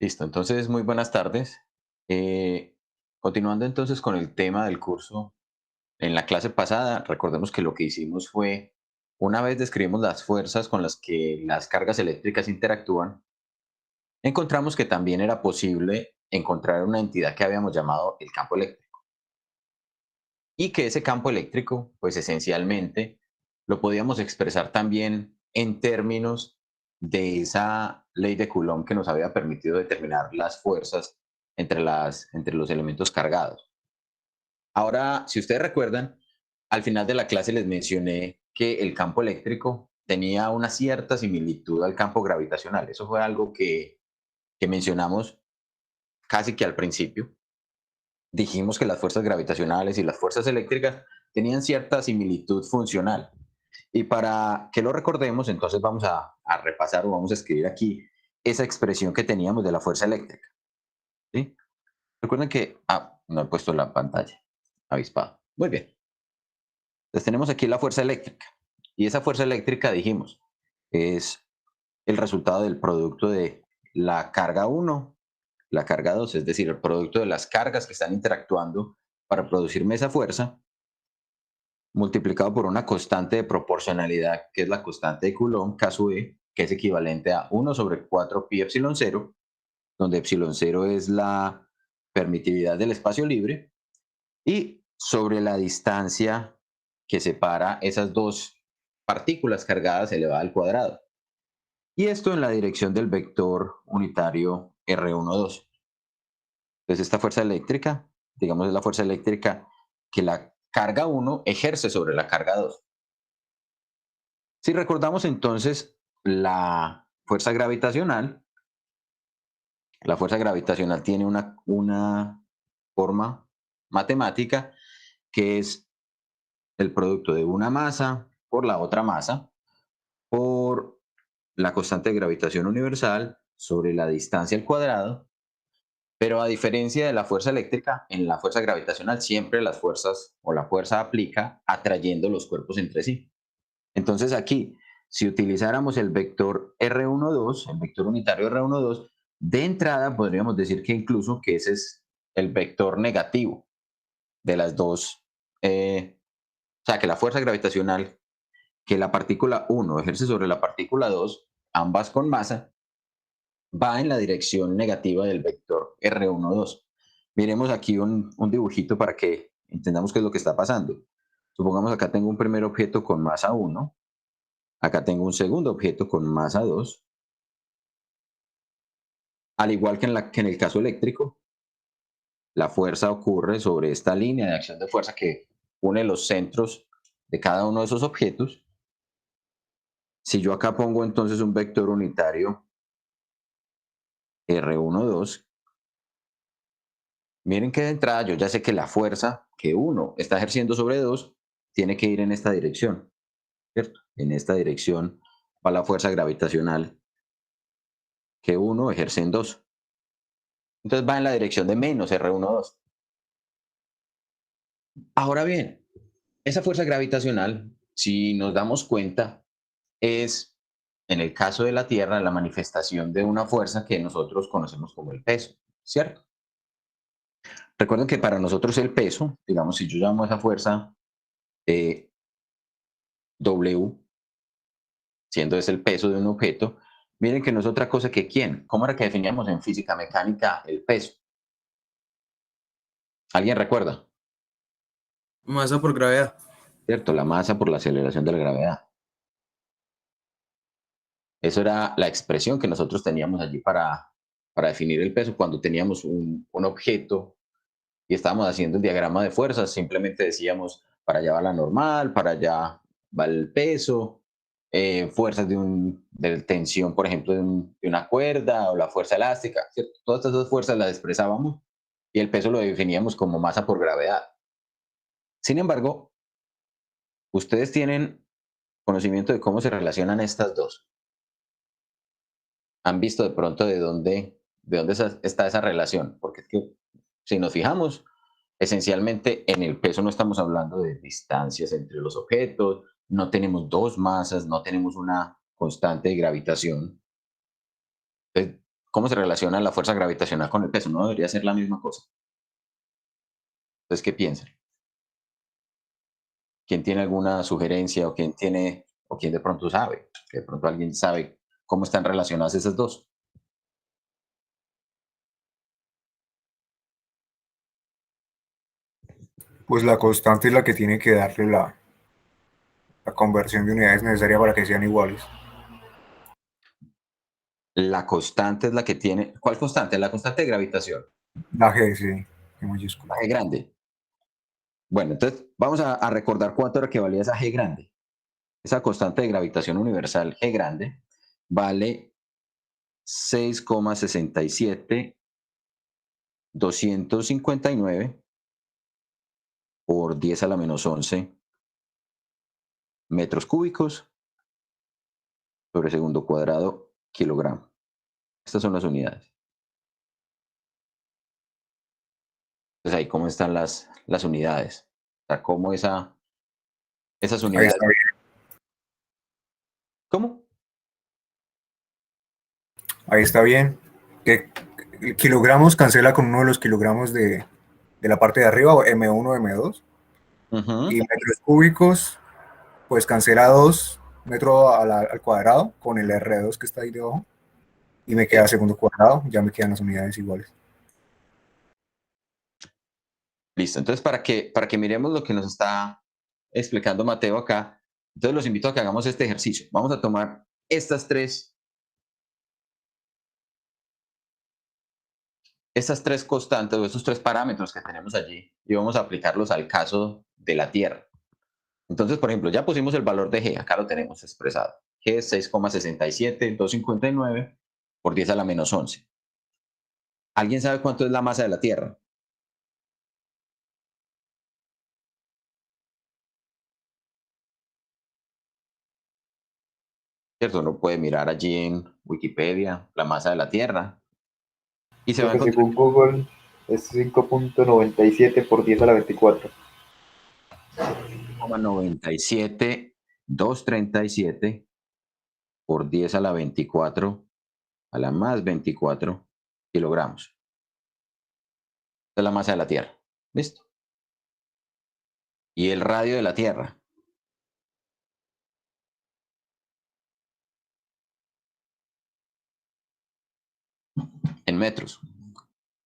Listo, entonces muy buenas tardes. Eh, Continuando entonces con el tema del curso, en la clase pasada, recordemos que lo que hicimos fue, una vez describimos las fuerzas con las que las cargas eléctricas interactúan, encontramos que también era posible encontrar una entidad que habíamos llamado el campo eléctrico y que ese campo eléctrico, pues esencialmente, lo podíamos expresar también en términos de esa ley de Coulomb que nos había permitido determinar las fuerzas entre los elementos cargados. Ahora, si ustedes recuerdan, al final de la clase les mencioné que el campo eléctrico tenía una cierta similitud al campo gravitacional. Eso fue algo que mencionamos casi que al principio. Dijimos que las fuerzas gravitacionales y las fuerzas eléctricas tenían cierta similitud funcional. Y para que lo recordemos, entonces vamos a repasar o vamos a escribir aquí esa expresión que teníamos de la fuerza eléctrica. ¿Sí? Recuerden que, no he puesto la pantalla avispado. Muy bien. Entonces tenemos aquí la fuerza eléctrica. Y esa fuerza eléctrica, dijimos, es el resultado del producto de la carga uno, la carga 2, es decir, el producto de las cargas que están interactuando para producirme esa fuerza, multiplicado por una constante de proporcionalidad, que es la constante de Coulomb, K sub E, que es equivalente a 1 sobre 4 pi epsilon cero, donde epsilon cero es la permitividad del espacio libre, y sobre la distancia que separa esas dos partículas cargadas elevada al cuadrado. Y esto en la dirección del vector unitario R12. Entonces, esta fuerza eléctrica, digamos, es la fuerza eléctrica que la carga uno ejerce sobre la carga 2. Si recordamos entonces la fuerza gravitacional tiene una forma matemática que es el producto de una masa por la otra masa por la constante de gravitación universal sobre la distancia al cuadrado, pero a diferencia de la fuerza eléctrica, en la fuerza gravitacional siempre las fuerzas o la fuerza aplica atrayendo los cuerpos entre sí. Entonces aquí, si utilizáramos el vector R12, el vector unitario R12, de entrada podríamos decir que incluso que ese es el vector negativo de las dos, o sea, que la fuerza gravitacional que la partícula uno ejerce sobre la partícula 2, ambas con masa, va en la dirección negativa del vector R12. Miremos aquí un dibujito para que entendamos qué es lo que está pasando. Supongamos acá tengo un primer objeto con masa 1, acá tengo un segundo objeto con masa 2. Al igual que en el caso eléctrico, la fuerza ocurre sobre esta línea de acción de fuerza que une los centros de cada uno de esos objetos. Si yo acá pongo entonces un vector unitario R12, miren que de entrada yo ya sé que la fuerza que uno está ejerciendo sobre 2 tiene que ir en esta dirección, ¿cierto? En esta dirección va la fuerza gravitacional que uno ejerce en 2. Entonces va en la dirección de menos R12. Ahora bien, esa fuerza gravitacional, si nos damos cuenta, es, en el caso de la Tierra, la manifestación de una fuerza que nosotros conocemos como el peso, ¿cierto? Recuerden que para nosotros el peso, digamos, si yo llamo a esa fuerza eh, W, siendo ese el peso de un objeto, miren que no es otra cosa que ¿quién? ¿Cómo era que definíamos en física mecánica el peso? ¿Alguien recuerda? Masa por gravedad. ¿Cierto? La masa por la aceleración de la gravedad. Eso era la expresión que nosotros teníamos allí para definir el peso. Cuando teníamos un objeto y estábamos haciendo el diagrama de fuerzas, simplemente decíamos, para allá va la normal, para allá va el peso, fuerzas de tensión, por ejemplo, de una cuerda o la fuerza elástica, ¿cierto? Todas esas fuerzas las expresábamos y el peso lo definíamos como masa por gravedad. Sin embargo, ustedes tienen conocimiento de cómo se relacionan estas dos. ¿Han visto de pronto de dónde está esa relación? Porque es que si nos fijamos, esencialmente en el peso no estamos hablando de distancias entre los objetos, no tenemos dos masas, no tenemos una constante de gravitación. Entonces, ¿cómo se relaciona la fuerza gravitacional con el peso? No debería ser la misma cosa. Entonces, ¿qué piensan? ¿Quién tiene alguna sugerencia o quién de pronto sabe? Que de pronto alguien sabe cómo están relacionadas esas dos. Pues la constante es la que tiene que darle la conversión de unidades necesaria para que sean iguales. La constante es la que tiene. ¿Cuál constante? La constante de gravitación. La G, sí, en mayúscula. La G grande. Bueno, entonces vamos a recordar cuánto era que valía esa G grande. Esa constante de gravitación universal G grande vale 6,67259 por 10 a la menos 11 metros cúbicos sobre segundo cuadrado kilogramo. Estas son las unidades. Entonces ahí cómo están las unidades. O sea, cómo esas Ahí unidades. está bien. ¿Cómo? Ahí está bien. Que kilogramos cancela con uno de los kilogramos de la parte de arriba, o M1, M2. Y metros cúbicos, pues cancela 2 metros al cuadrado con el R2 que está ahí debajo. Y me queda segundo cuadrado, ya me quedan las unidades iguales. Listo. Entonces, para que miremos lo que nos está explicando Mateo acá, entonces los invito a que hagamos este ejercicio. Vamos a tomar estas tres constantes o estos tres parámetros que tenemos allí y vamos a aplicarlos al caso de la Tierra. Entonces, por ejemplo, ya pusimos el valor de G, acá lo tenemos expresado. G es 6,67259 por 10 a la menos 11. ¿Alguien sabe cuánto es la masa de la Tierra? ¿Cierto? Uno puede mirar allí en Wikipedia la masa de la Tierra y se va a Creo que encontrar según Google es 5.97 por 10 a la 24. 97237 por 10 a la 24 a la más 24 kilogramos. Esta es la masa de la Tierra. ¿Listo? Y el radio de la Tierra. En metros.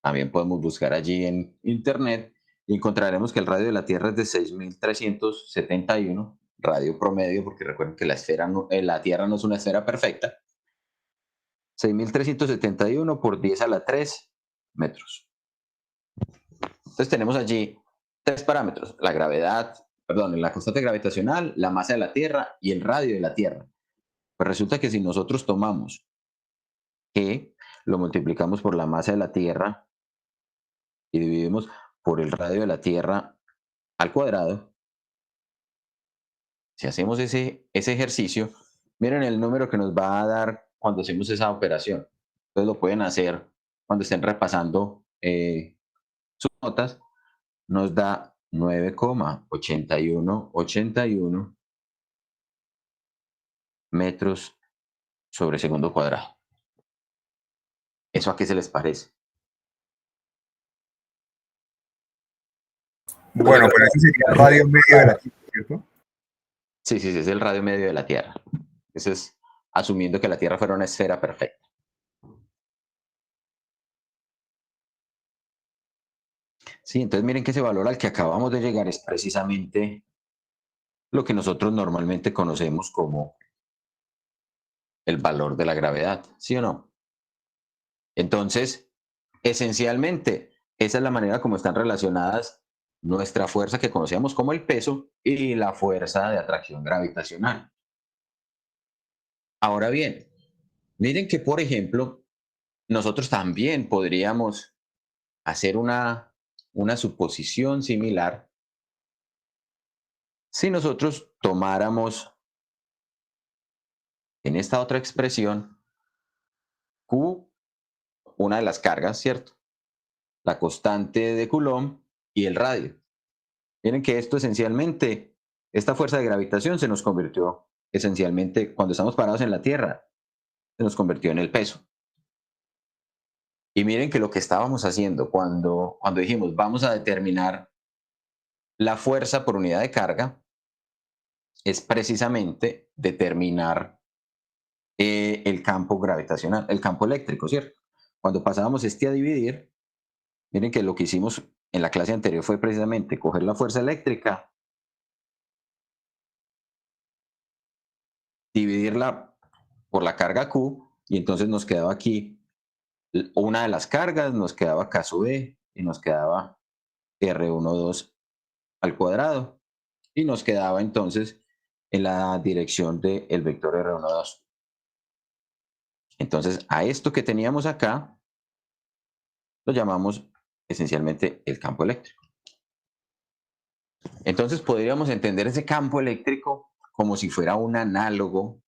También podemos buscar allí en internet y encontraremos que el radio de la Tierra es de 6.371, radio promedio, porque recuerden que la Tierra no es una esfera perfecta. 6.371 por 10 a la 3 metros. Entonces tenemos allí tres parámetros: la gravedad, perdón, la constante gravitacional, la masa de la Tierra y el radio de la Tierra. Pues resulta que si nosotros tomamos G, lo multiplicamos por la masa de la Tierra y dividimos por el radio de la Tierra al cuadrado, si hacemos ese ejercicio, miren el número que nos va a dar cuando hacemos esa operación. Entonces lo pueden hacer cuando estén repasando sus notas. Nos da 9,8181 metros sobre segundo cuadrado. ¿Eso a qué se les parece? Bueno, pero ese sería el radio medio de la Tierra, ¿cierto? Sí, es el radio medio de la Tierra. Eso es asumiendo que la Tierra fuera una esfera perfecta. Sí, entonces miren que ese valor al que acabamos de llegar es precisamente lo que nosotros normalmente conocemos como el valor de la gravedad, ¿sí o no? Entonces, esencialmente, esa es la manera como están relacionadas nuestra fuerza que conocíamos como el peso y la fuerza de atracción gravitacional. Ahora bien, miren que, por ejemplo, nosotros también podríamos hacer una suposición similar si nosotros tomáramos en esta otra expresión Q, una de las cargas, ¿cierto? La constante de Coulomb y el radio. Miren que esto esencialmente, esta fuerza de gravitación se nos convirtió esencialmente, cuando estamos parados en la Tierra, se nos convirtió en el peso. Y miren que lo que estábamos haciendo cuando dijimos vamos a determinar la fuerza por unidad de carga es precisamente determinar el campo gravitacional, el campo eléctrico, ¿cierto? Cuando pasábamos a dividir, miren que lo que hicimos en la clase anterior fue precisamente coger la fuerza eléctrica, dividirla por la carga Q, y entonces nos quedaba aquí una de las cargas, nos quedaba K sub E, y nos quedaba R12 al cuadrado, y nos quedaba entonces en la dirección del vector R12. Entonces, a esto que teníamos acá, lo llamamos esencialmente el campo eléctrico. Entonces, podríamos entender ese campo eléctrico como si fuera un análogo,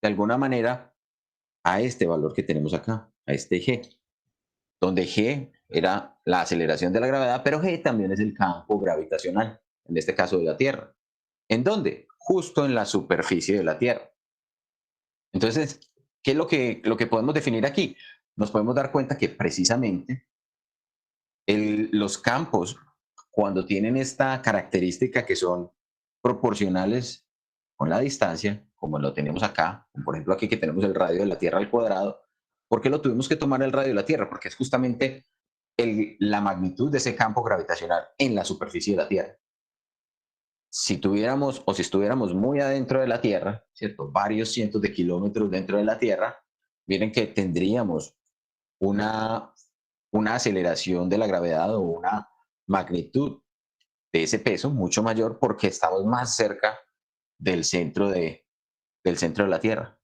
de alguna manera, a este valor que tenemos acá, a este G, donde G era la aceleración de la gravedad, pero G también es el campo gravitacional, en este caso de la Tierra. ¿En dónde? Justo en la superficie de la Tierra. Entonces, ¿qué es lo que podemos definir aquí? Nos podemos dar cuenta que precisamente los campos, cuando tienen esta característica que son proporcionales con la distancia, como lo tenemos acá, por ejemplo aquí que tenemos el radio de la Tierra al cuadrado, ¿por qué lo tuvimos que tomar el radio de la Tierra? Porque es justamente la magnitud de ese campo gravitacional en la superficie de la Tierra. Si tuviéramos o si estuviéramos muy adentro de la Tierra, ¿cierto? Varios cientos de kilómetros dentro de la Tierra, miren que tendríamos una aceleración de la gravedad o una magnitud de ese peso mucho mayor porque estamos más cerca del centro de la Tierra.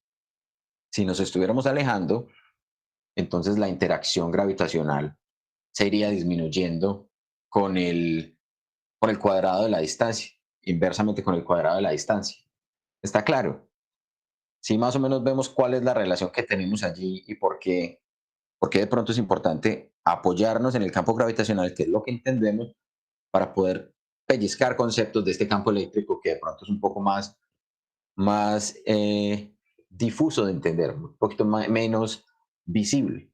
Si nos estuviéramos alejando, entonces la interacción gravitacional se iría disminuyendo con el cuadrado de la distancia, inversamente con el cuadrado de la distancia. ¿Está claro? Sí, más o menos vemos cuál es la relación que tenemos allí y por qué de pronto es importante apoyarnos en el campo gravitacional, que es lo que entendemos, para poder pellizcar conceptos de este campo eléctrico que de pronto es un poco más difuso de entender, un poquito menos visible.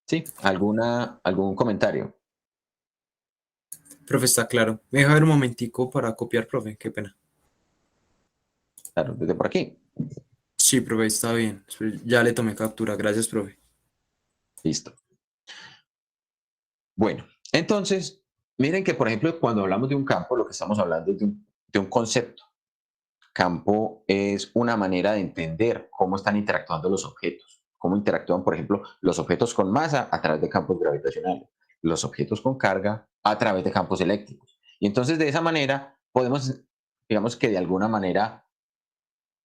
¿Sí? ¿Algún comentario? Profe, está claro. Me deja ver un momentico para copiar, profe. Qué pena. Claro, desde por aquí. Sí, profe, está bien. Ya le tomé captura. Gracias, profe. Listo. Bueno, entonces, miren que, por ejemplo, cuando hablamos de un campo, lo que estamos hablando es de un concepto. Campo es una manera de entender cómo están interactuando los objetos, cómo interactúan, por ejemplo, los objetos con masa a través de campos gravitacionales, los objetos con carga a través de campos eléctricos. Y entonces, de esa manera, podemos, digamos que de alguna manera,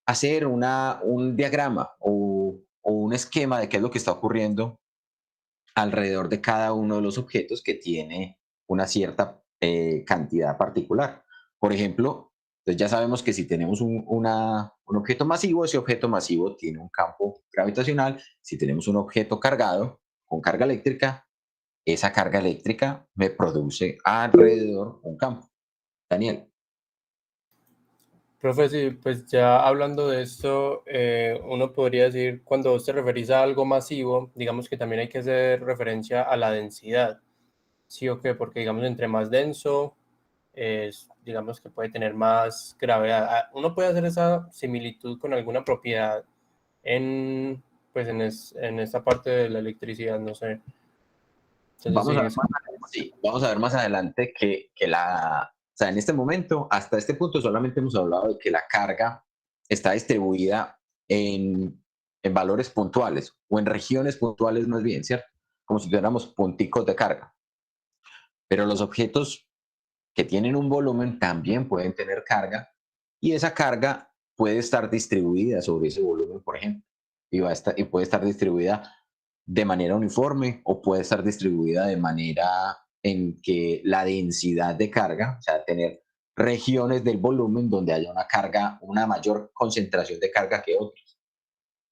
hacer un diagrama o un esquema de qué es lo que está ocurriendo alrededor de cada uno de los objetos que tiene una cierta cantidad particular. Por ejemplo, entonces ya sabemos que si tenemos un objeto masivo, ese objeto masivo tiene un campo gravitacional. Si tenemos un objeto cargado con carga eléctrica, esa carga eléctrica me produce alrededor un campo. Daniel. Profe, sí, pues ya hablando de esto, uno podría decir, cuando se referís a algo masivo, digamos que también hay que hacer referencia a la densidad, ¿sí o qué? Porque digamos, entre más denso, digamos que puede tener más gravedad. Uno puede hacer esa similitud con alguna propiedad en, pues en esta parte de la electricidad, no sé. Entonces, Vamos a ver más adelante que o sea, en este momento, hasta este punto, solamente hemos hablado de que la carga está distribuida en valores puntuales o en regiones puntuales más bien, ¿cierto? Como si tuviéramos punticos de carga. Pero los objetos que tienen un volumen también pueden tener carga y esa carga puede estar distribuida sobre ese volumen, por ejemplo, y puede estar distribuida de manera uniforme o puede estar distribuida de manera en que la densidad de carga, o sea, tener regiones del volumen donde haya una carga, una mayor concentración de carga que otras.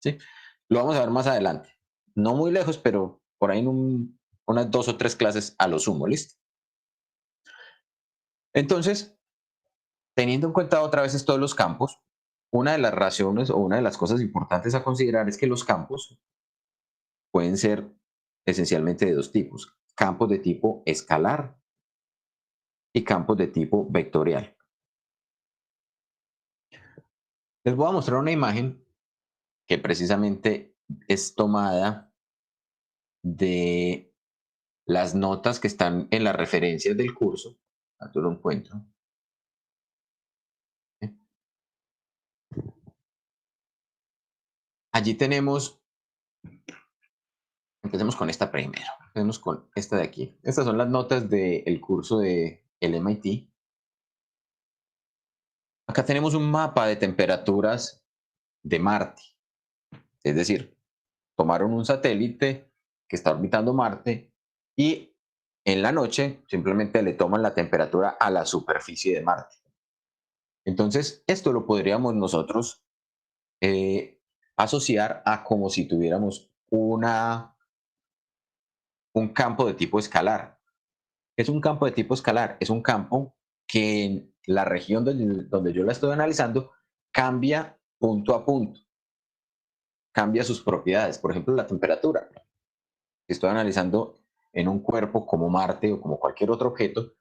¿Sí? Lo vamos a ver más adelante. No muy lejos, pero por ahí en unas 2 o 3 clases a lo sumo, ¿listo? Entonces, teniendo en cuenta otra vez todos los campos, una de las razones o una de las cosas importantes a considerar es que los campos pueden ser esencialmente de dos tipos: campos de tipo escalar y campos de tipo vectorial. Les voy a mostrar una imagen que precisamente es tomada de las notas que están en las referencias del curso. Yo lo encuentro. Allí tenemos, empecemos con esta primero, empecemos con esta de aquí. Estas son las notas del curso de el MIT. Acá tenemos un mapa de temperaturas de Marte. Es decir, tomaron un satélite que está orbitando Marte y en la noche simplemente le toman la temperatura a la superficie de Marte. Entonces, esto lo podríamos nosotros asociar a como si tuviéramos un campo de tipo escalar. ¿Qué es un campo de tipo escalar? Es un campo que en la región donde yo la estoy analizando cambia punto a punto, cambia sus propiedades. Por ejemplo, la temperatura. Si estoy analizando en un cuerpo como Marte o como cualquier otro objeto,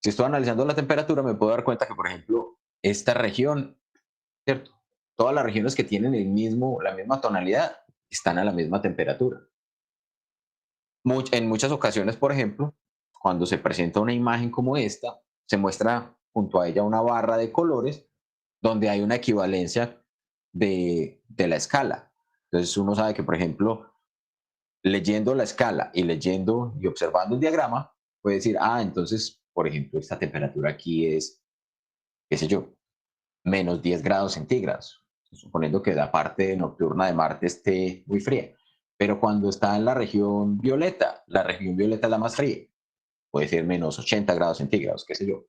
si estoy analizando la temperatura, me puedo dar cuenta que, por ejemplo, esta región, ¿cierto? Todas las regiones que tienen la misma tonalidad están a la misma temperatura. En muchas ocasiones, por ejemplo, cuando se presenta una imagen como esta, se muestra junto a ella una barra de colores donde hay una equivalencia de la escala. Entonces uno sabe que, por ejemplo, leyendo la escala y leyendo y observando el diagrama, puede decir, entonces, por ejemplo, esta temperatura aquí es, qué sé yo, menos 10 grados centígrados, suponiendo que la parte nocturna de Marte esté muy fría. Pero cuando está en la región violeta es la más fría, puede ser menos 80 grados centígrados, qué sé yo.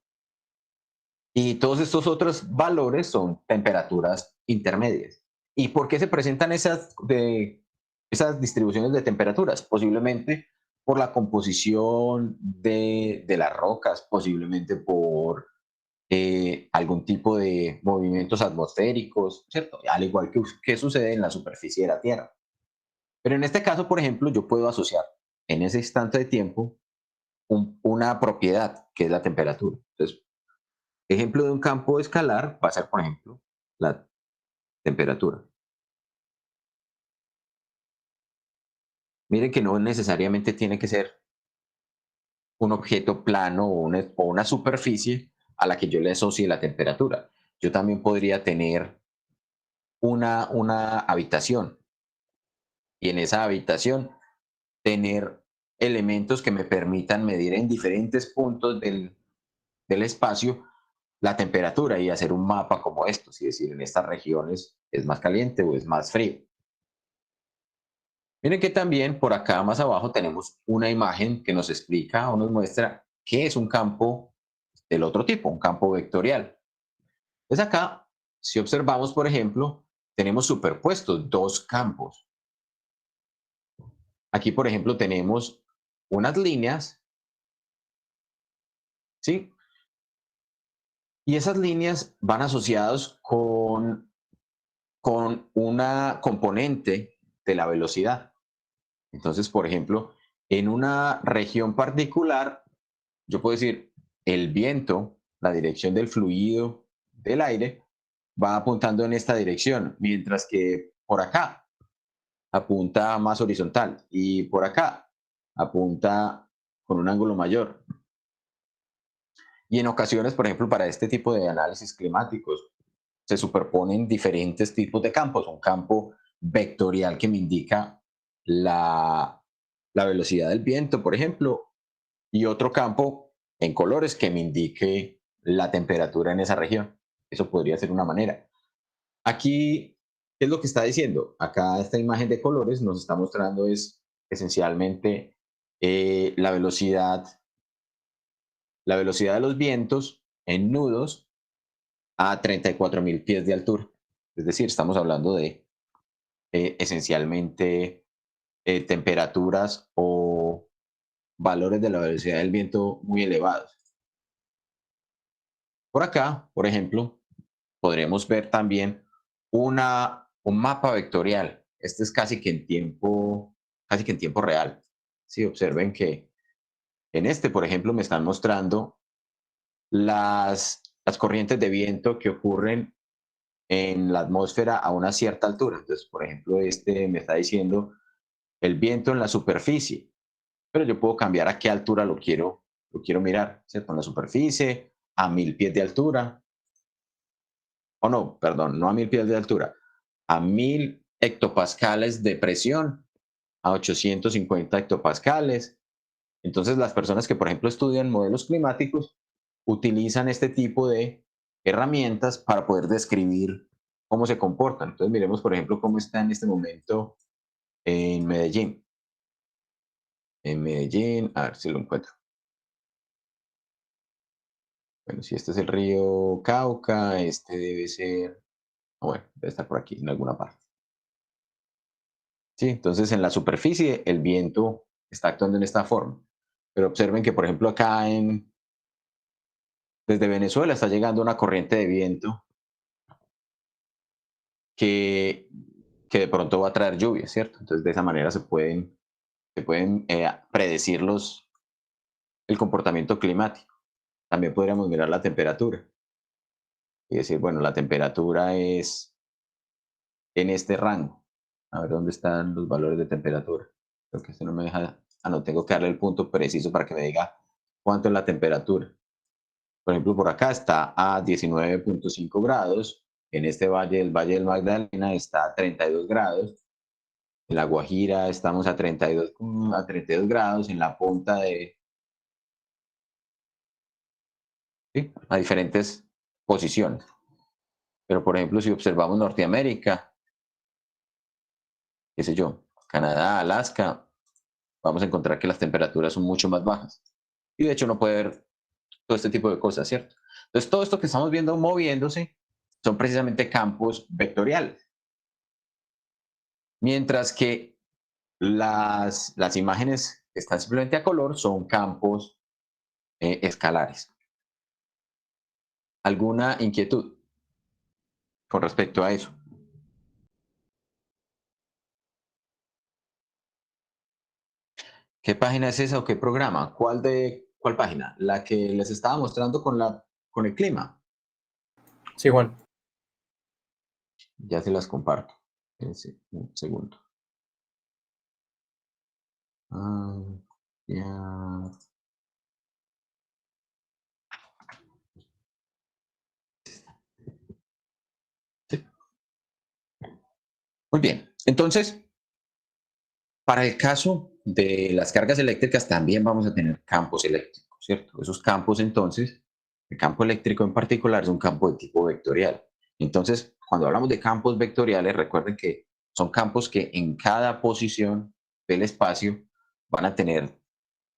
Y todos estos otros valores son temperaturas intermedias. ¿Y por qué se presentan esas distribuciones de temperaturas? Posiblemente por la composición de las rocas, posiblemente por algún tipo de movimientos atmosféricos, ¿cierto? Al igual que sucede en la superficie de la Tierra. Pero en este caso, por ejemplo, yo puedo asociar en ese instante de tiempo una propiedad que es la temperatura. Entonces, ejemplo de un campo escalar va a ser, por ejemplo, la temperatura. Miren que no necesariamente tiene que ser un objeto plano o una superficie a la que yo le asocie la temperatura. Yo también podría tener una habitación y en esa habitación tener elementos que me permitan medir en diferentes puntos del espacio la temperatura y hacer un mapa como estos y decir en estas regiones es más caliente o es más frío. Miren que también por acá más abajo tenemos una imagen que nos explica o nos muestra qué es un campo del otro tipo, un campo vectorial. Pues acá, si observamos, por ejemplo, tenemos superpuestos dos campos. Aquí, por ejemplo, tenemos unas líneas, ¿sí? Y esas líneas van asociadas con una componente de la velocidad. Entonces, por ejemplo, en una región particular, yo puedo decir, el viento, la dirección del fluido del aire, va apuntando en esta dirección, mientras que por acá apunta más horizontal y por acá apunta con un ángulo mayor. Y en ocasiones, por ejemplo, para este tipo de análisis climáticos, se superponen diferentes tipos de campos. Un campo vectorial que me indica la velocidad del viento, por ejemplo, y otro campo en colores que me indique la temperatura en esa región. Eso podría ser una manera. Aquí, ¿qué es lo que está diciendo? Acá esta imagen de colores nos está mostrando es esencialmente la velocidad de los vientos en nudos a 34.000 pies de altura. Es decir, estamos hablando de esencialmente temperaturas o valores de la velocidad del viento muy elevados. Por acá, por ejemplo, podremos ver también un mapa vectorial. Este es casi que en tiempo casi que en tiempo real. Sí, observen que en este, por ejemplo, me están mostrando las corrientes de viento que ocurren en la atmósfera a una cierta altura. Entonces, por ejemplo, este me está diciendo el viento en la superficie, pero yo puedo cambiar a qué altura lo quiero mirar, ¿cierto? En la superficie, a 1000 pies de altura, o no, perdón, no a 1000 pies de altura, a 1000 hectopascales de presión, a 850 hectopascales. Entonces, las personas que, por ejemplo, estudian modelos climáticos utilizan este tipo de herramientas para poder describir cómo se comportan. Entonces, miremos, por ejemplo, cómo está en este momento en Medellín. En Medellín, a ver si lo encuentro. Bueno, si este es el río Cauca, este debe ser, bueno, debe estar por aquí en alguna parte. Sí, entonces en la superficie el viento está actuando en esta forma. Pero observen que, por ejemplo, acá desde Venezuela está llegando una corriente de viento que de pronto va a traer lluvia, ¿cierto? Entonces de esa manera se pueden predecir el comportamiento climático. También podríamos mirar la temperatura y decir, bueno, la temperatura es en este rango. A ver dónde están los valores de temperatura. Creo que este no me deja, no, tengo que darle el punto preciso para que me diga cuánto es la temperatura. Por ejemplo, por acá está a 19.5 grados. En este valle, el Valle del Magdalena, está a 32 grados. En La Guajira estamos a 32 grados. En la punta ¿sí? A diferentes posiciones. Pero, por ejemplo, si observamos Norteamérica, qué sé yo, Canadá, Alaska, vamos a encontrar que las temperaturas son mucho más bajas. Y de hecho no puede haber todo este tipo de cosas, ¿cierto? Entonces, todo esto que estamos viendo moviéndose son precisamente campos vectoriales. Mientras que las imágenes que están simplemente a color son campos escalares. ¿Alguna inquietud con respecto a eso? ¿Qué página es esa o qué programa? ¿Cuál página? La que les estaba mostrando con el clima. Sí, Juan. Ya se las comparto. Un segundo. Ya. Sí. Muy bien. Entonces, para el caso de las cargas eléctricas también vamos a tener campos eléctricos, ¿cierto? Esos campos entonces, el campo eléctrico en particular es un campo de tipo vectorial. Entonces, cuando hablamos de campos vectoriales, recuerden que son campos que en cada posición del espacio van a tener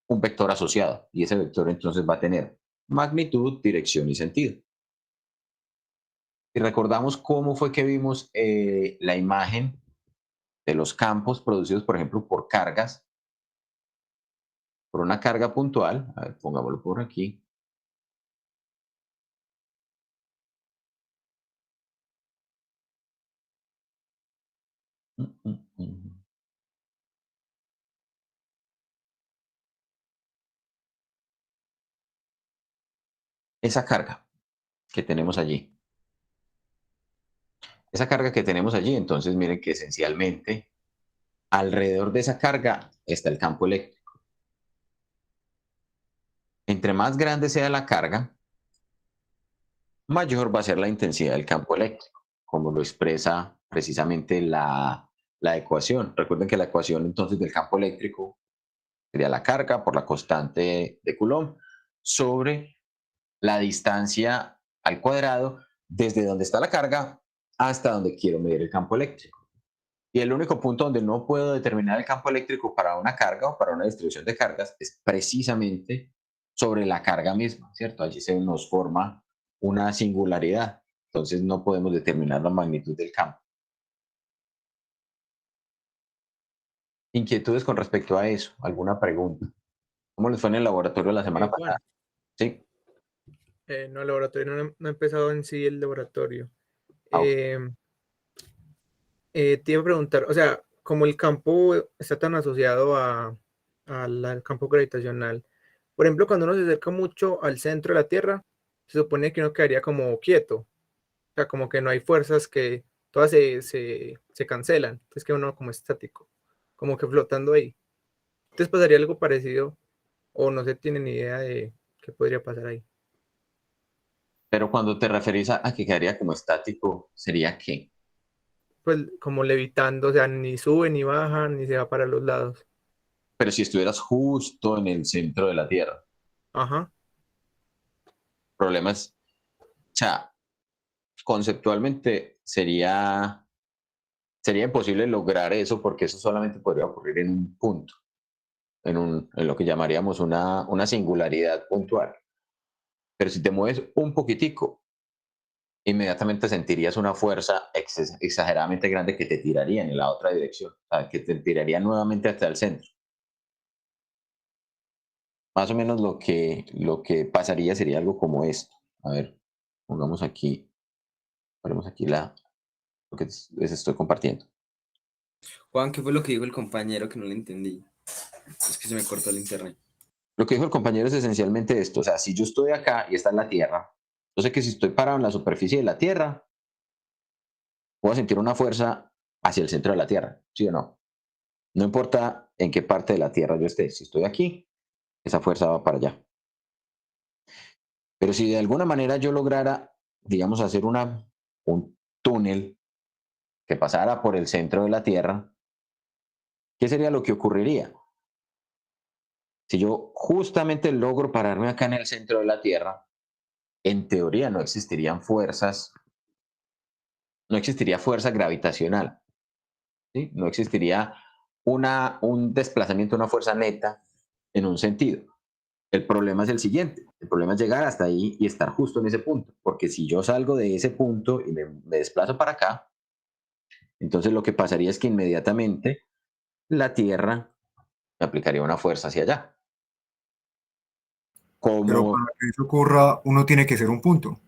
un vector asociado y ese vector entonces va a tener magnitud, dirección y sentido. Y recordamos cómo fue que vimos la imagen de los campos producidos, por ejemplo, por cargas, por una carga puntual. A ver, pongámoslo por aquí. Esa carga que tenemos allí. Esa carga que tenemos allí, entonces miren que esencialmente alrededor de esa carga está el campo eléctrico. Entre más grande sea la carga, mayor va a ser la intensidad del campo eléctrico, como lo expresa precisamente la ecuación. Recuerden que la ecuación entonces del campo eléctrico sería la carga por la constante de Coulomb sobre la distancia al cuadrado desde donde está la carga hasta donde quiero medir el campo eléctrico. Y el único punto donde no puedo determinar el campo eléctrico para una carga o para una distribución de cargas es precisamente sobre la carga misma, ¿cierto? Allí se nos forma una singularidad. Entonces no podemos determinar la magnitud del campo. ¿Inquietudes con respecto a eso? ¿Alguna pregunta? ¿Cómo les fue en el laboratorio la semana Juan, pasada? Sí. no, el laboratorio no ha empezado en sí el laboratorio. Ah, ok. Te iba a preguntar, o sea, como el campo está tan asociado al campo gravitacional, por ejemplo, cuando uno se acerca mucho al centro de la Tierra, se supone que uno quedaría como quieto, o sea, como que no hay fuerzas, que todas se cancelan, es que uno como estático, como que flotando ahí. Entonces pasaría algo parecido, o no se tiene ni idea de qué podría pasar ahí. Pero cuando te referís a que quedaría como estático, ¿sería qué? Pues como levitando, o sea, ni sube ni baja, ni se va para los lados. Pero si estuvieras justo en el centro de la Tierra. Ajá. Problemas, o sea, conceptualmente sería imposible lograr eso porque eso solamente podría ocurrir en un punto, en lo que llamaríamos una singularidad puntual. Pero si te mueves un poquitico, inmediatamente sentirías una fuerza exageradamente grande que te tiraría en la otra dirección, o sea, que te tiraría nuevamente hasta el centro. Más o menos lo que pasaría sería algo como esto. A ver, pongamos aquí, ponemos aquí lo que les estoy compartiendo. Juan, ¿qué fue lo que dijo el compañero que no le entendí? Es que se me cortó el internet. Lo que dijo el compañero es esencialmente esto, o sea, si yo estoy acá y está en la Tierra, yo sé que si estoy parado en la superficie de la Tierra, voy a sentir una fuerza hacia el centro de la Tierra, ¿sí o no? No importa en qué parte de la Tierra yo esté, si estoy aquí, esa fuerza va para allá. Pero si de alguna manera yo lograra, digamos, hacer un túnel que pasara por el centro de la Tierra, ¿qué sería lo que ocurriría? Si yo justamente logro pararme acá en el centro de la Tierra, en teoría no existiría fuerza gravitacional, ¿sí? No existiría un desplazamiento, una fuerza neta en un sentido. El problema es el siguiente, el problema es llegar hasta ahí y estar justo en ese punto, porque si yo salgo de ese punto y me desplazo para acá, entonces lo que pasaría es que inmediatamente la Tierra me aplicaría una fuerza hacia allá. Pero Como para que eso ocurra, uno tiene que ser un punto.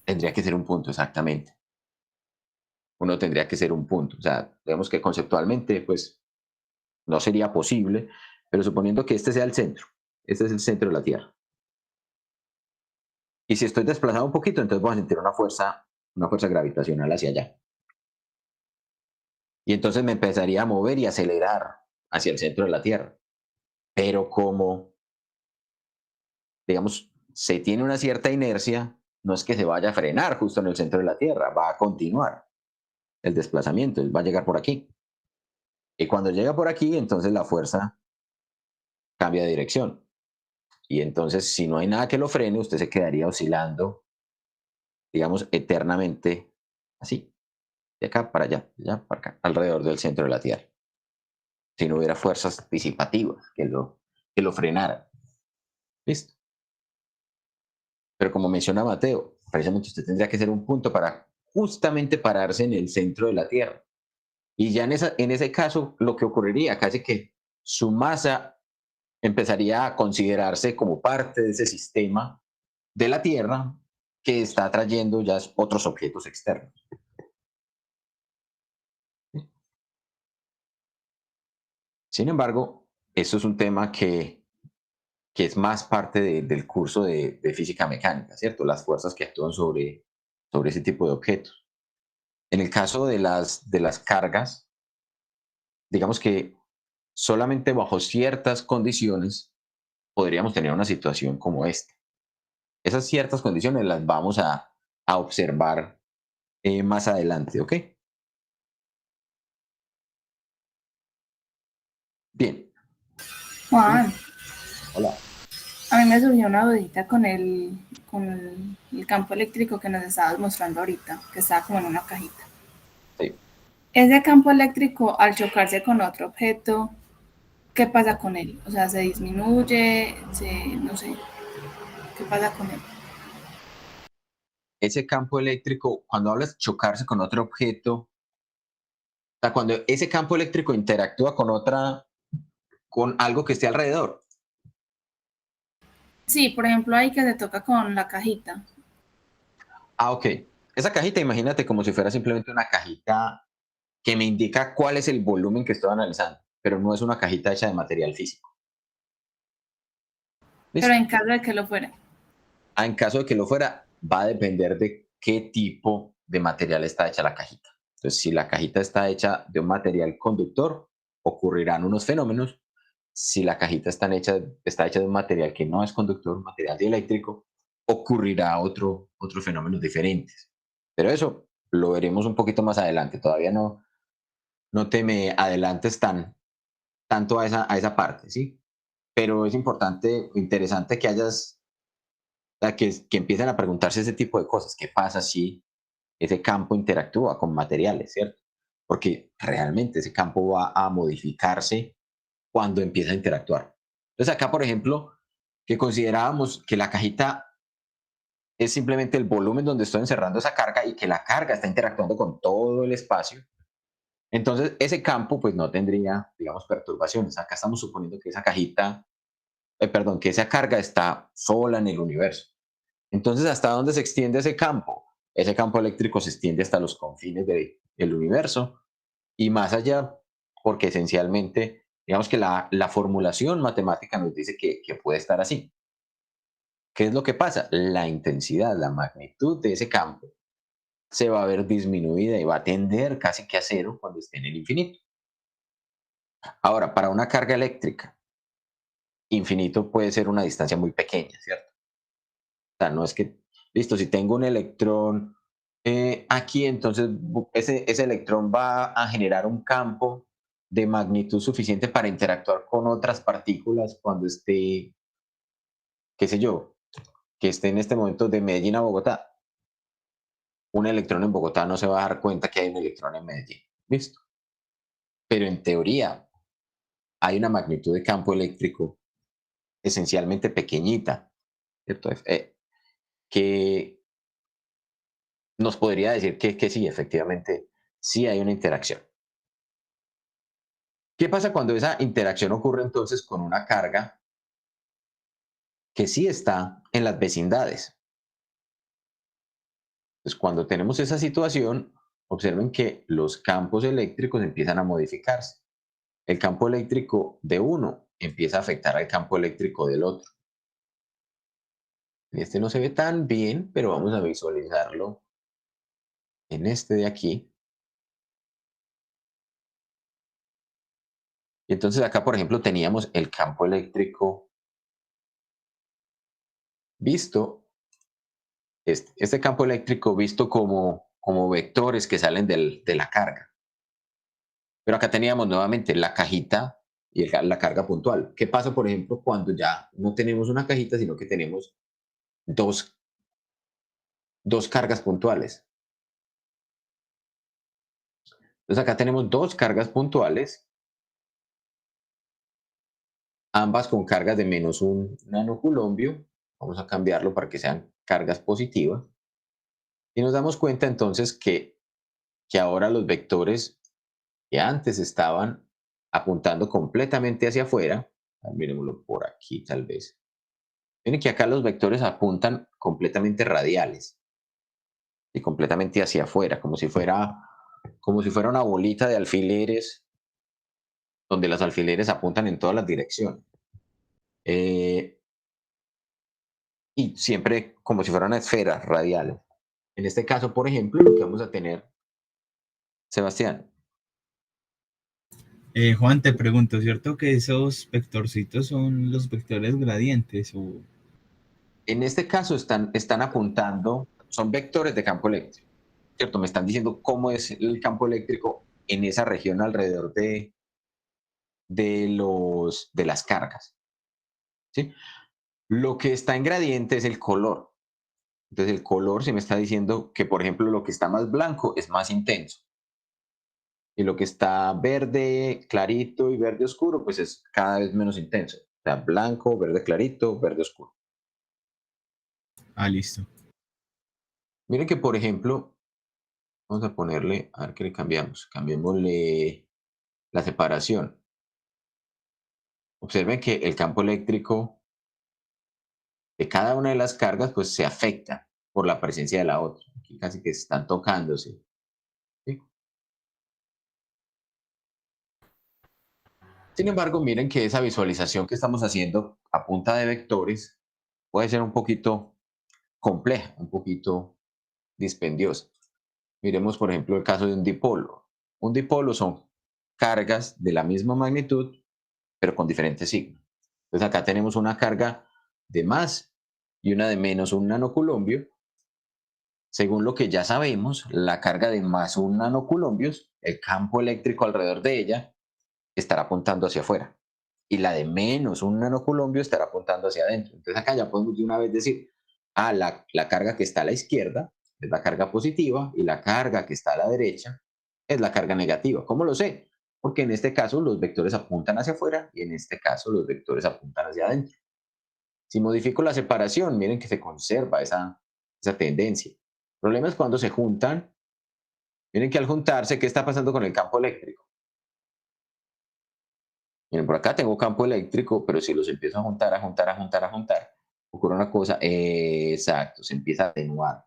tendría que ser un punto exactamente. Uno tendría que ser un punto. O sea, digamos que conceptualmente, pues, no sería posible, pero suponiendo que este sea el centro, este es el centro de la Tierra. Y si estoy desplazado un poquito, entonces voy a sentir una fuerza gravitacional hacia allá. Y entonces me empezaría a mover y acelerar hacia el centro de la Tierra. Pero como, digamos, se tiene una cierta inercia, no es que se vaya a frenar justo en el centro de la Tierra, va a continuar el desplazamiento, él va a llegar por aquí. Y cuando llega por aquí, entonces la fuerza cambia de dirección. Y entonces, si no hay nada que lo frene, usted se quedaría oscilando, digamos, eternamente así, de acá para allá, para acá, alrededor del centro de la Tierra. Si no hubiera fuerzas disipativas que lo frenaran. ¿Listo? Pero como menciona Mateo, precisamente usted tendría que ser un punto para justamente pararse en el centro de la Tierra. Y ya en ese caso, lo que ocurriría casi que su masa empezaría a considerarse como parte de ese sistema de la Tierra que está atrayendo ya otros objetos externos. Sin embargo, eso es un tema que es más parte del curso de física mecánica, ¿cierto? Las fuerzas que actúan sobre ese tipo de objetos. En el caso de las cargas, digamos que solamente bajo ciertas condiciones podríamos tener una situación como esta. Esas ciertas condiciones las vamos a observar más adelante, ¿ok? Bien, Juan, hola. a mí me surgió una dudita con el campo eléctrico que nos estabas mostrando ahorita, que estaba como en una cajita. Sí. Ese campo eléctrico, al chocarse con otro objeto, ¿qué pasa con él? O sea, ¿se disminuye? No sé, ¿qué pasa con él? Ese campo eléctrico, cuando hablas de chocarse con otro objeto, o sea, cuando ese campo eléctrico interactúa con algo que esté alrededor. Sí, por ejemplo, ahí que se toca con la cajita. Ah, ok. Esa cajita, imagínate como si fuera simplemente una cajita que me indica cuál es el volumen que estoy analizando, pero no es una cajita hecha de material físico. ¿Listo? Pero en caso de que lo fuera. En caso de que lo fuera, va a depender de qué tipo de material está hecha la cajita. Entonces, si la cajita está hecha de un material conductor, ocurrirán unos fenómenos. Si la cajita está hecha de un material que no es conductor, un material dieléctrico, ocurrirá otros fenómenos diferentes. Pero eso lo veremos un poquito más adelante. Todavía no te me adelantes tanto a esa parte, ¿sí? Pero es importante, interesante que que empiecen a preguntarse ese tipo de cosas. ¿Qué pasa si ese campo interactúa con materiales, cierto? Porque realmente ese campo va a modificarse cuando empieza a interactuar. Entonces acá, por ejemplo, que considerábamos que la cajita es simplemente el volumen donde estoy encerrando esa carga y que la carga está interactuando con todo el espacio. Entonces ese campo pues no tendría, digamos, perturbaciones. Acá estamos suponiendo que esa cajita, perdón, que esa carga está sola en el universo. Entonces, ¿hasta dónde se extiende ese campo? Ese campo eléctrico se extiende hasta los confines del universo y más allá, porque esencialmente, digamos que la formulación matemática nos dice que puede estar así. ¿Qué es lo que pasa? La intensidad, la magnitud de ese campo se va a ver disminuida y va a tender casi que a cero cuando esté en el infinito. Ahora, para una carga eléctrica, infinito puede ser una distancia muy pequeña, ¿cierto? O sea, no es que, listo, si tengo un electrón aquí, entonces ese electrón va a generar un campo de magnitud suficiente para interactuar con otras partículas cuando esté, qué sé yo, que esté en este momento de Medellín a Bogotá. Un electrón en Bogotá no se va a dar cuenta que hay un electrón en Medellín. ¿Listo? Pero en teoría hay una magnitud de campo eléctrico esencialmente pequeñita, ¿cierto? Que nos podría decir que sí, efectivamente, sí hay una interacción. ¿Qué pasa cuando esa interacción ocurre entonces con una carga que sí está en las vecindades? Pues cuando tenemos esa situación, observen que los campos eléctricos empiezan a modificarse. El campo eléctrico de uno empieza a afectar al campo eléctrico del otro. Este no se ve tan bien, pero vamos a visualizarlo en este de aquí. Y entonces acá, por ejemplo, teníamos el campo eléctrico visto, este campo eléctrico visto como vectores que salen de la carga. Pero acá teníamos nuevamente la cajita y la carga puntual. ¿Qué pasa, por ejemplo, cuando ya no tenemos una cajita, sino que tenemos dos cargas puntuales? Entonces acá tenemos dos cargas puntuales, ambas con cargas de menos un nanoculombio. Vamos a cambiarlo para que sean cargas positivas. Y nos damos cuenta entonces que ahora los vectores que antes estaban apuntando completamente hacia afuera, miremoslo por aquí tal vez. Miren que acá los vectores apuntan completamente radiales y completamente hacia afuera, como si fuera una bolita de alfileres, donde los alfileres apuntan en todas las direcciones. Y siempre como si fuera una esfera radial. En este caso, por ejemplo, lo que vamos a tener, Sebastián. Juan, te pregunto, ¿cierto que esos vectorcitos son los vectores gradientes? O... En este caso están apuntando, son vectores de campo eléctrico, ¿cierto? Me están diciendo cómo es el campo eléctrico en esa región alrededor de las cargas, ¿sí? Lo que está en gradiente es el color. Entonces el color se me está diciendo que, por ejemplo, lo que está más blanco es más intenso. Y lo que está verde clarito y verde oscuro, pues es cada vez menos intenso. O sea, blanco, verde clarito, verde oscuro. Ah, listo. Miren que, por ejemplo, vamos a ponerle, a ver qué le cambiamos. Cambiémosle la separación. Observen que el campo eléctrico de cada una de las cargas pues se afecta por la presencia de la otra. Aquí casi que están tocándose. ¿Sí? Sin embargo, miren que esa visualización que estamos haciendo a punta de vectores puede ser un poquito compleja, un poquito dispendiosa. Miremos, por ejemplo, el caso de un dipolo. Un dipolo son cargas de la misma magnitud, pero con diferentes signos. Entonces acá tenemos una carga de más y una de menos un nanoculombio. Según lo que ya sabemos, la carga de más un nanoculombios, el campo eléctrico alrededor de ella estará apuntando hacia afuera. Y la de menos un nanoculombio estará apuntando hacia adentro. Entonces acá ya podemos de una vez decir, la carga que está a la izquierda es la carga positiva y la carga que está a la derecha es la carga negativa. ¿Cómo lo sé? Porque en este caso los vectores apuntan hacia afuera y en este caso los vectores apuntan hacia adentro. Si modifico la separación, miren que se conserva esa tendencia. El problema es cuando se juntan. Miren que al juntarse, ¿qué está pasando con el campo eléctrico? Miren, por acá tengo campo eléctrico, pero si los empiezo a juntar, ocurre una cosa, exacto, se empieza a atenuar.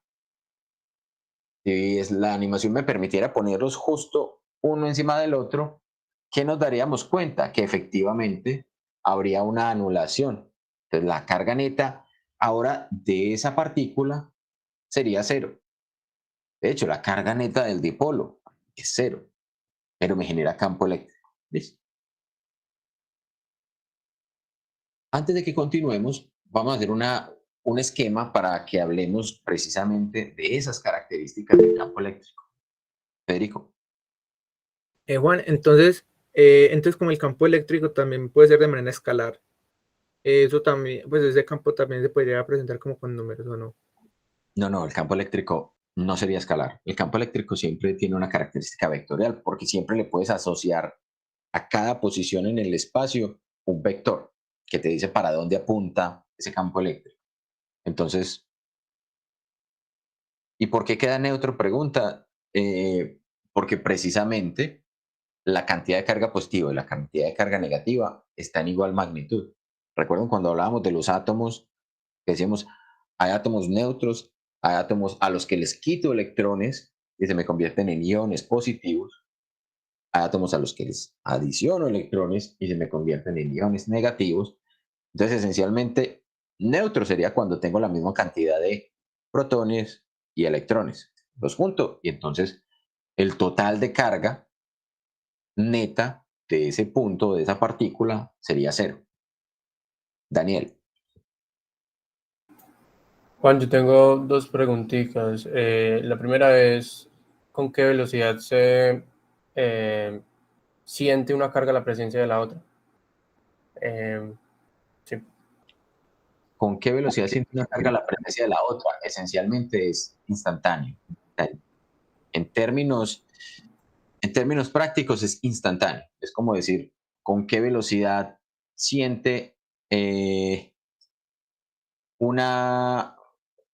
Si la animación me permitiera ponerlos justo uno encima del otro, ¿qué nos daríamos cuenta? Que efectivamente habría una anulación. Entonces la carga neta ahora de esa partícula sería cero. De hecho, la carga neta del dipolo es cero, pero me genera campo eléctrico. ¿Listo? Antes de que continuemos, vamos a hacer un esquema para que hablemos precisamente de esas características del campo eléctrico. Federico. Juan, entonces como el campo eléctrico también puede ser de manera escalar, eso también, pues ese campo también se podría presentar como con números, ¿o no? No, el campo eléctrico no sería escalar. El campo eléctrico siempre tiene una característica vectorial, porque siempre le puedes asociar a cada posición en el espacio un vector que te dice para dónde apunta ese campo eléctrico. Entonces, ¿y por qué queda neutro? Pregunta. Porque precisamente la cantidad de carga positiva y la cantidad de carga negativa está en igual magnitud. ¿Recuerdan cuando hablábamos de los átomos? Que decíamos, hay átomos neutros, hay átomos a los que les quito electrones y se me convierten en iones positivos. Hay átomos a los que les adiciono electrones y se me convierten en iones negativos. Entonces, esencialmente, neutro sería cuando tengo la misma cantidad de protones y electrones. Los junto y entonces el total de carga neta de ese punto, de esa partícula, sería cero. Daniel. Juan, yo tengo dos preguntitas. La primera es, ¿con qué velocidad se siente una carga la presencia de la otra? Sí. ¿Con qué velocidad siente una carga la presencia de la otra? Esencialmente es instantáneo. En términos prácticos es instantáneo. Es como decir, ¿con qué velocidad siente una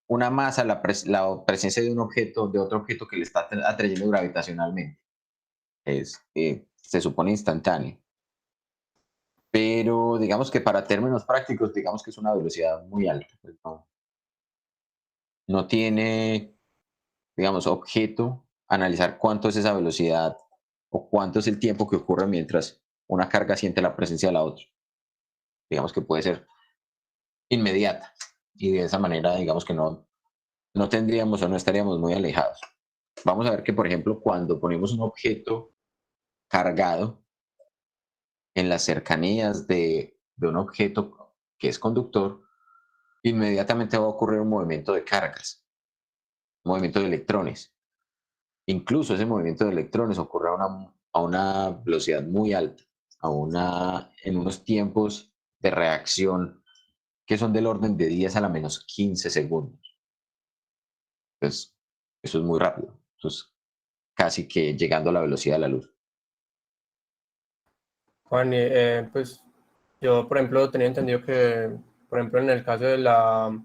masa la presencia de un objeto, de otro objeto que le está atrayendo gravitacionalmente? Se supone instantáneo. Pero digamos que para términos prácticos, digamos que es una velocidad muy alta. Pues no tiene, digamos, objeto analizar cuánto es esa velocidad o cuánto es el tiempo que ocurre mientras una carga siente la presencia de la otra. Digamos que puede ser inmediata y de esa manera, digamos que no tendríamos o no estaríamos muy alejados. Vamos a ver que, por ejemplo, cuando ponemos un objeto cargado en las cercanías de un objeto que es conductor, inmediatamente va a ocurrir un movimiento de cargas, un movimiento de electrones. Incluso ese movimiento de electrones ocurre a una velocidad muy alta, en unos tiempos de reacción que son del orden de 10 a la menos 15 segundos. Entonces, eso es muy rápido. Eso es casi que llegando a la velocidad de la luz. Juan, pues yo, por ejemplo, tenía entendido que, por ejemplo, en el caso de la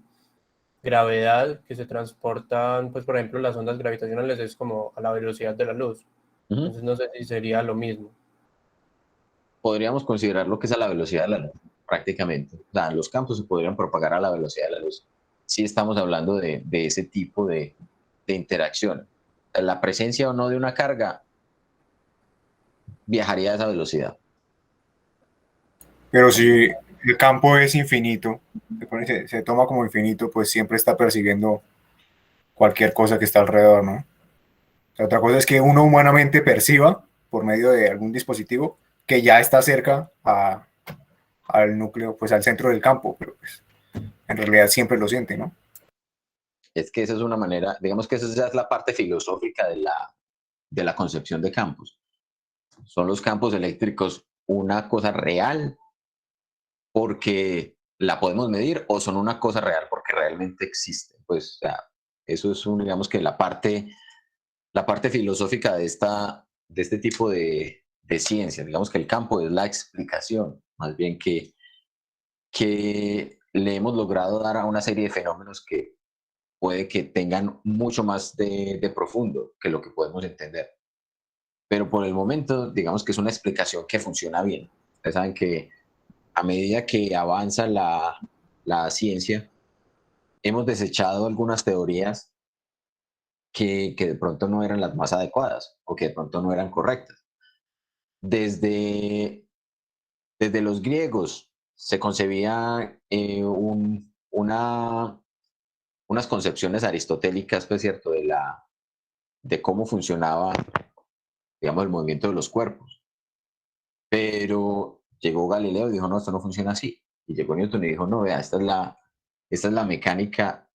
gravedad que se transportan, pues, por ejemplo, las ondas gravitacionales es como a la velocidad de la luz. Entonces, no sé si sería lo mismo. Podríamos considerar lo que es a la velocidad de la luz, prácticamente. O sea, los campos se podrían propagar a la velocidad de la luz. Sí estamos hablando de ese tipo de interacción. La presencia o no de una carga viajaría a esa velocidad. Pero si el campo es infinito, se toma como infinito, pues siempre está persiguiendo cualquier cosa que está alrededor, ¿no? O sea, otra cosa es que uno humanamente perciba por medio de algún dispositivo que ya está cerca al núcleo, pues al centro del campo, pero pues en realidad siempre lo siente, ¿no? Es que esa es una manera, digamos que esa ya es la parte filosófica de la concepción de campos. ¿Son los campos eléctricos una cosa real porque la podemos medir o son una cosa real porque realmente existe? Pues, o sea, eso es digamos que la parte filosófica de este tipo de ciencia. Digamos que el campo es la explicación, más bien que le hemos logrado dar a una serie de fenómenos que puede que tengan mucho más de profundo que lo que podemos entender. Pero por el momento, digamos que es una explicación que funciona bien. Ustedes saben que a medida que avanza la ciencia, hemos desechado algunas teorías que de pronto no eran las más adecuadas o que de pronto no eran correctas. Desde, desde los griegos se concebía unas concepciones aristotélicas, pues cierto, de cómo funcionaba, digamos, el movimiento de los cuerpos. Pero llegó Galileo y dijo, no, esto no funciona así. Y llegó Newton y dijo, no, vea, esta es la mecánica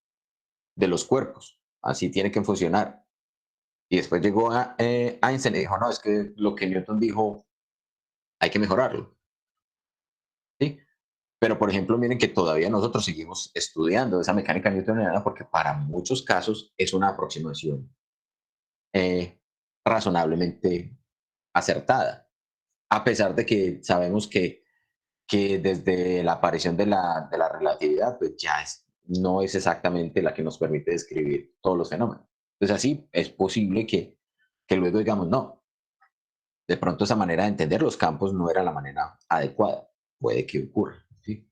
de los cuerpos, así tiene que funcionar. Y después llegó Einstein y dijo, no, es que lo que Newton dijo hay que mejorarlo. ¿Sí? Pero, por ejemplo, miren que todavía nosotros seguimos estudiando esa mecánica newtoniana porque para muchos casos es una aproximación eh, razonablemente acertada, a pesar de que sabemos que desde la aparición de la relatividad, pues ya no es exactamente la que nos permite describir todos los fenómenos. Entonces, así es posible que luego digamos, no, de pronto esa manera de entender los campos no era la manera adecuada. Puede que ocurra. ¿Sí?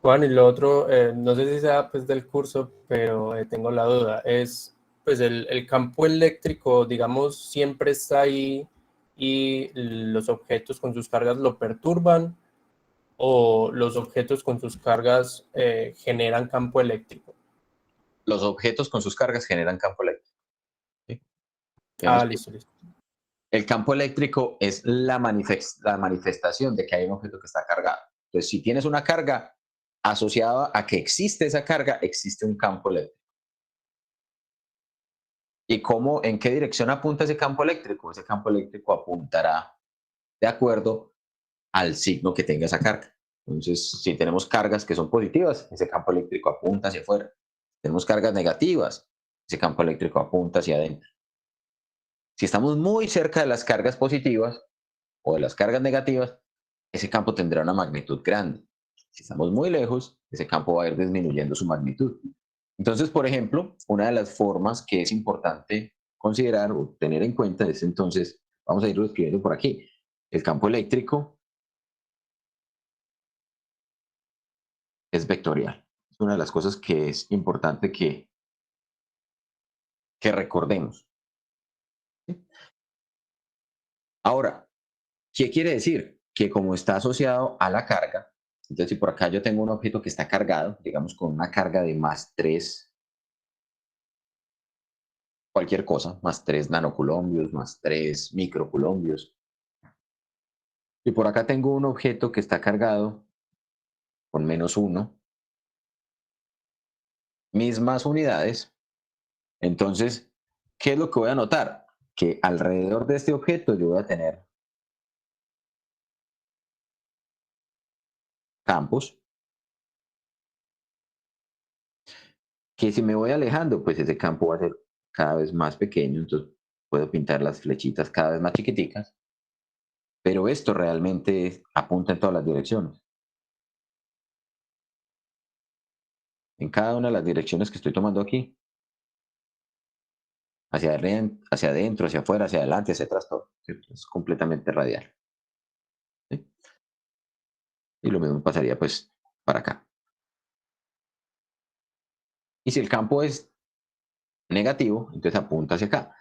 Juan, y lo otro, no sé si sea pues del curso, pero tengo la duda, es pues el campo eléctrico, digamos, siempre está ahí y los objetos con sus cargas lo perturban, o los objetos con sus cargas generan campo eléctrico. Los objetos con sus cargas generan campo eléctrico. ¿Sí? Listo, listo. El campo eléctrico es la manifestación de que hay un objeto que está cargado. Entonces, si tienes una carga asociada a que existe esa carga, existe un campo eléctrico. ¿Y cómo, en qué dirección apunta ese campo eléctrico? Ese campo eléctrico apuntará de acuerdo al signo que tenga esa carga. Entonces, si tenemos cargas que son positivas, ese campo eléctrico apunta hacia afuera. Tenemos cargas negativas, ese campo eléctrico apunta hacia adentro. Si estamos muy cerca de las cargas positivas o de las cargas negativas, ese campo tendrá una magnitud grande. Si estamos muy lejos, ese campo va a ir disminuyendo su magnitud. Entonces, por ejemplo, una de las formas que es importante considerar o tener en cuenta es entonces, vamos a irlo escribiendo por aquí, el campo eléctrico es vectorial. Es una de las cosas que es importante que recordemos. ¿Sí? Ahora, ¿qué quiere decir? Que como está asociado a la carga, entonces si por acá yo tengo un objeto que está cargado, digamos con una carga de +3, cualquier cosa, +3 nanocoulombios, +3 microcoulombios. Y por acá tengo un objeto que está cargado con -1, mismas unidades. Entonces, ¿qué es lo que voy a notar? Que alrededor de este objeto yo voy a tener campos, que si me voy alejando, pues ese campo va a ser cada vez más pequeño, entonces puedo pintar las flechitas cada vez más chiquiticas, pero esto realmente apunta en todas las direcciones. En cada una de las direcciones que estoy tomando aquí, hacia adentro, hacia afuera, hacia adelante, hacia atrás, todo. ¿Cierto? Es completamente radial. ¿Sí? Y lo mismo pasaría pues para acá. Y si el campo es negativo, entonces apunta hacia acá.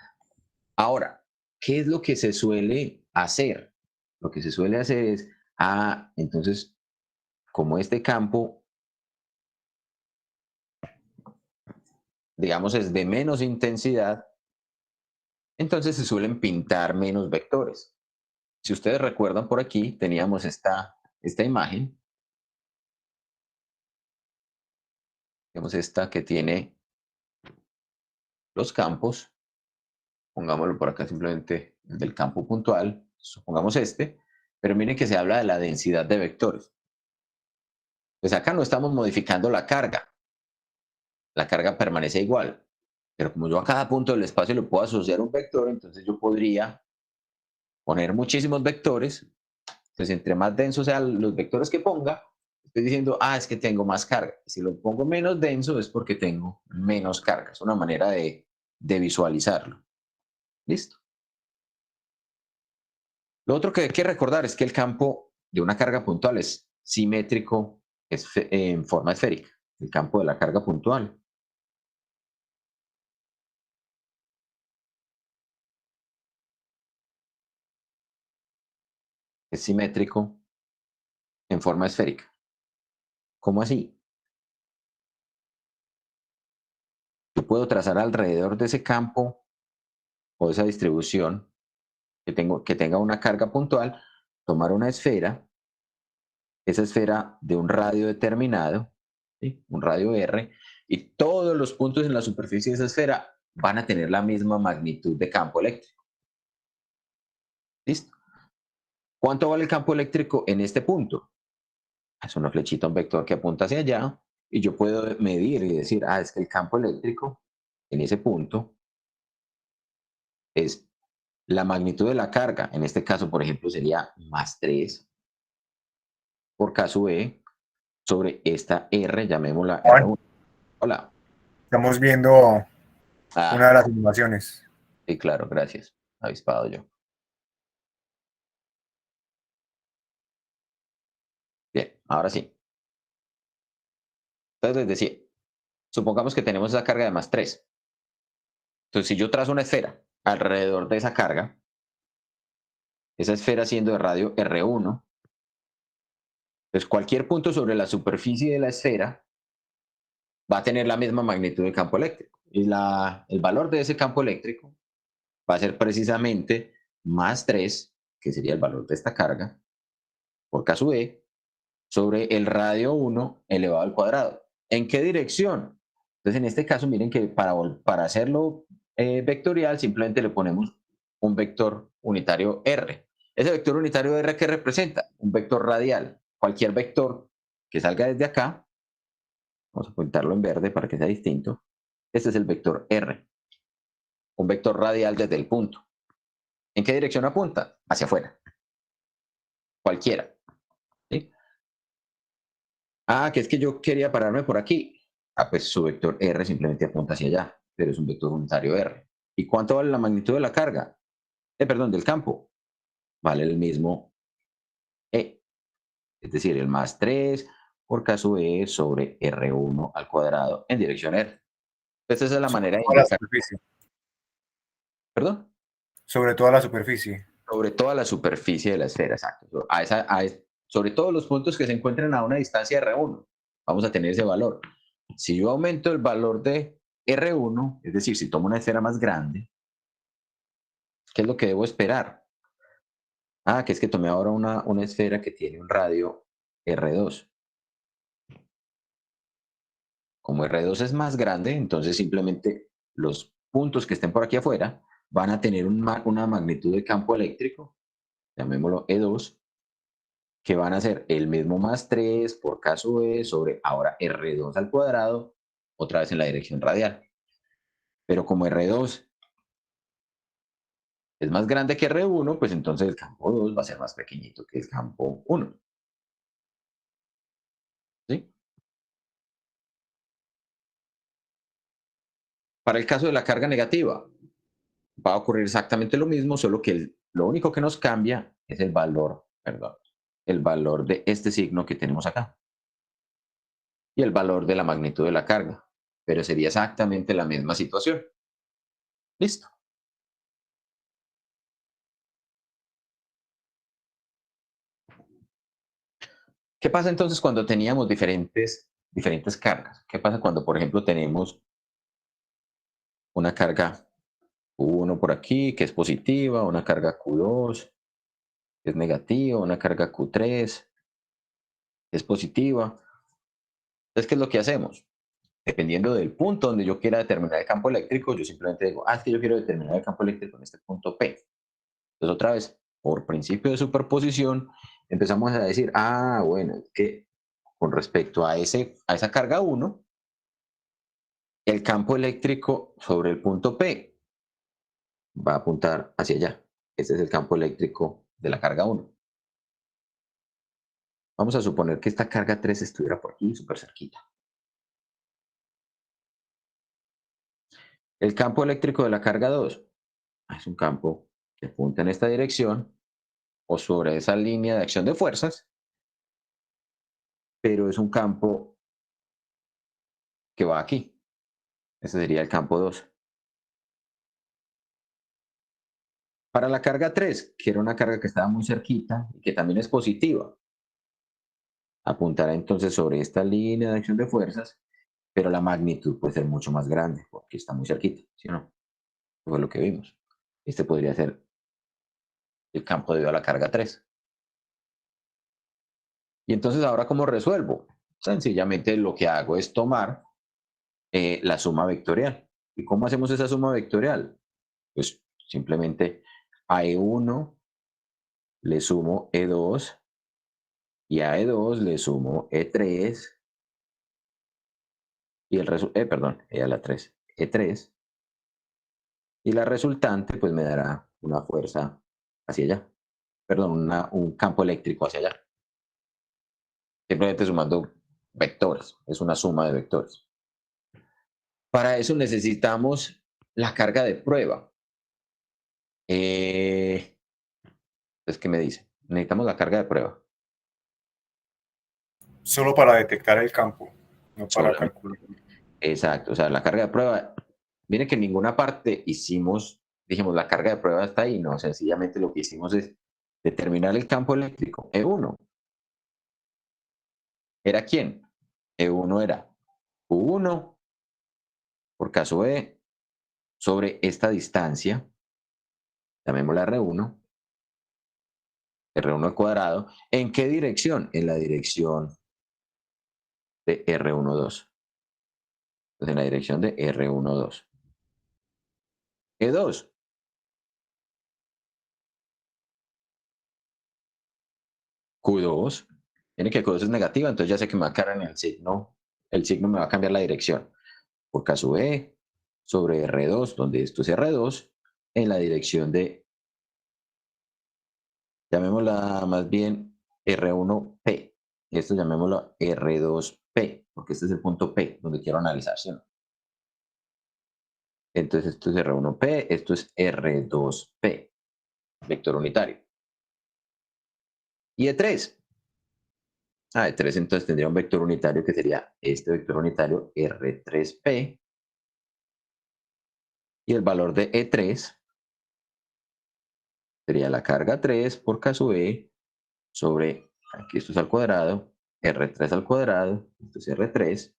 Ahora, ¿qué es lo que se suele hacer? Lo que se suele hacer es Entonces, como este campo, digamos, es de menos intensidad, entonces se suelen pintar menos vectores. Si ustedes recuerdan por aquí, teníamos esta imagen, digamos esta que tiene los campos, pongámoslo por acá simplemente el del campo puntual, supongamos pero miren que se habla de la densidad de vectores. Pues acá no estamos modificando la carga permanece igual, pero como yo a cada punto del espacio le puedo asociar un vector, entonces yo podría poner muchísimos vectores, entonces entre más densos sean los vectores que ponga, estoy diciendo, es que tengo más carga. Si lo pongo menos denso es porque tengo menos carga. Es una manera de visualizarlo. ¿Listo? Lo otro que hay que recordar es que el campo de una carga puntual es simétrico en forma esférica. El campo de la carga puntual es simétrico en forma esférica. ¿Cómo así? Yo puedo trazar alrededor de ese campo o de esa distribución que tenga una carga puntual, tomar una esfera, esa esfera de un radio determinado, ¿sí? Un radio R, y todos los puntos en la superficie de esa esfera van a tener la misma magnitud de campo eléctrico. ¿Listo? ¿Cuánto vale el campo eléctrico en este punto? Es una flechita, un vector que apunta hacia allá, y yo puedo medir y decir, es que el campo eléctrico en ese punto es la magnitud de la carga. En este caso, por ejemplo, sería más 3 por K sub E sobre esta R, llamémosla R1. Hola. Estamos viendo una de las animaciones. Sí, claro, gracias. Avispado yo. Bien, ahora sí. Entonces, les decía, supongamos que tenemos esa carga de más 3. Entonces, si yo trazo una esfera alrededor de esa carga, esa esfera siendo de radio R1, pues cualquier punto sobre la superficie de la esfera va a tener la misma magnitud de campo eléctrico. Y el valor de ese campo eléctrico va a ser precisamente más 3, que sería el valor de esta carga, por K sub E, sobre el radio 1 elevado al cuadrado. ¿En qué dirección? Entonces, en este caso, miren que para hacerlo vectorial, simplemente le ponemos un vector unitario R. Ese vector unitario R, ¿qué representa? Un vector radial. Cualquier vector que salga desde acá, vamos a pintarlo en verde para que sea distinto. Este es el vector R. Un vector radial desde el punto. ¿En qué dirección apunta? Hacia afuera. Cualquiera. ¿Sí? Que es que yo quería pararme por aquí. Pues su vector R simplemente apunta hacia allá, pero es un vector unitario R. ¿Y cuánto vale la magnitud de la carga? Perdón, del campo. Vale el mismo E. Es decir, el más 3 por K sub E sobre R1 al cuadrado en dirección R. Esa es la manera de indicar. ¿Perdón? Sobre toda la superficie. Sobre toda la superficie de la esfera, exacto. Sobre todos los puntos que se encuentren a una distancia de R1, vamos a tener ese valor. Si yo aumento el valor de R1, es decir, si tomo una esfera más grande, ¿qué es lo que debo esperar? Que es que tomé ahora una esfera que tiene un radio R2. Como R2 es más grande, entonces simplemente los puntos que estén por aquí afuera van a tener una magnitud de campo eléctrico, llamémoslo E2, que van a ser el mismo más 3 por K sub E sobre ahora R2 al cuadrado, otra vez en la dirección radial. Pero como R2 es más grande que R1, pues entonces el campo 2 va a ser más pequeñito que el campo 1. ¿Sí? Para el caso de la carga negativa, va a ocurrir exactamente lo mismo, solo que lo único que nos cambia es el valor de este signo que tenemos acá. Y el valor de la magnitud de la carga. Pero sería exactamente la misma situación. Listo. ¿Qué pasa entonces cuando teníamos diferentes cargas? ¿Qué pasa cuando, por ejemplo, tenemos una carga Q1 por aquí, que es positiva, una carga Q2, que es negativa, una carga Q3, que es positiva? Entonces, ¿qué es lo que hacemos? Dependiendo del punto donde yo quiera determinar el campo eléctrico, yo simplemente digo, es que yo quiero determinar el campo eléctrico en este punto P. Entonces, otra vez, por principio de superposición, empezamos a decir, bueno, es que con respecto a esa carga 1, el campo eléctrico sobre el punto P va a apuntar hacia allá. Ese es el campo eléctrico de la carga 1. Vamos a suponer que esta carga 3 estuviera por aquí, súper cerquita. El campo eléctrico de la carga 2 es un campo que apunta en esta dirección o sobre esa línea de acción de fuerzas, pero es un campo que va aquí. Ese sería el campo 2. Para la carga 3, que era una carga que estaba muy cerquita y que también es positiva, apuntará entonces sobre esta línea de acción de fuerzas, pero la magnitud puede ser mucho más grande porque está muy cerquita, ¿sí o no? Eso fue lo que vimos. Este podría ser el campo debido a la carga 3. Y entonces, ¿ahora cómo resuelvo? Sencillamente lo que hago es tomar la suma vectorial. ¿Y cómo hacemos esa suma vectorial? Pues simplemente a E1 le sumo E2 y a E2 le sumo E3 y a la 3, E3, y la resultante pues me dará una fuerza hacia allá, perdón, un campo eléctrico hacia allá. Simplemente sumando vectores, es una suma de vectores. Para eso necesitamos la carga de prueba. Entonces, ¿qué me dice? Necesitamos la carga de prueba. Solo para detectar el campo, no para Solamente. calcular. Exacto, o sea, la carga de prueba, miren que en ninguna parte dijimos, la carga de prueba está ahí, no, sencillamente lo que hicimos es determinar el campo eléctrico. E1 ¿era quién? E1 era Q1 por caso E sobre esta distancia, llamémosla R1 al cuadrado. ¿En qué dirección? En la dirección de R12. Entonces, en la dirección de R12. E2. Q2. Tiene que Q2 es negativa, entonces ya sé que me va a quedar en el signo. El signo me va a cambiar la dirección. Por caso E sobre R2, donde esto es R2, en la dirección de, llamémosla más bien R1P. Esto llamémoslo R2P, porque este es el punto P, donde quiero analizar, ¿sí o no? Entonces esto es R1P, esto es R2P, vector unitario. Y E3. E3 entonces tendría un vector unitario que sería este vector unitario R3P. Y el valor de E3 sería la carga 3 por caso E sobre, aquí esto es al cuadrado, R3 al cuadrado, esto es R3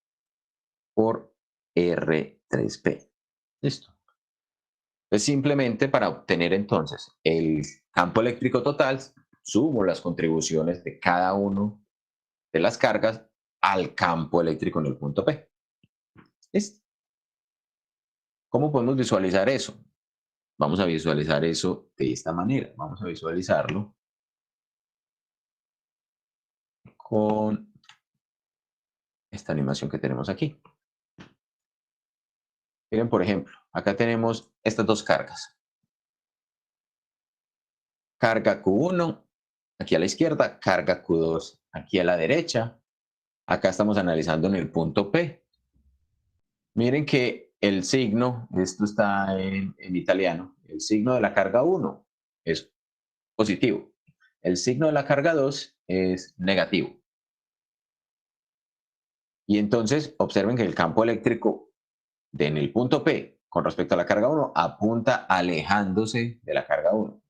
por R3P. Listo. Entonces, simplemente para obtener entonces el campo eléctrico total, sumo las contribuciones de cada uno de las cargas al campo eléctrico en el punto P. ¿Listo? ¿Cómo podemos visualizar eso? Vamos a visualizar eso de esta manera. Vamos a visualizarlo con esta animación que tenemos aquí. Miren, por ejemplo, acá tenemos estas dos cargas. Carga Q1 aquí a la izquierda, carga Q2 aquí a la derecha. Acá estamos analizando en el punto P. Miren que el signo, esto está en italiano, el signo de la carga 1 es positivo. El signo de la carga 2 es negativo. Y entonces observen que el campo eléctrico en el punto P con respecto a la carga 1 apunta alejándose de la carga 1.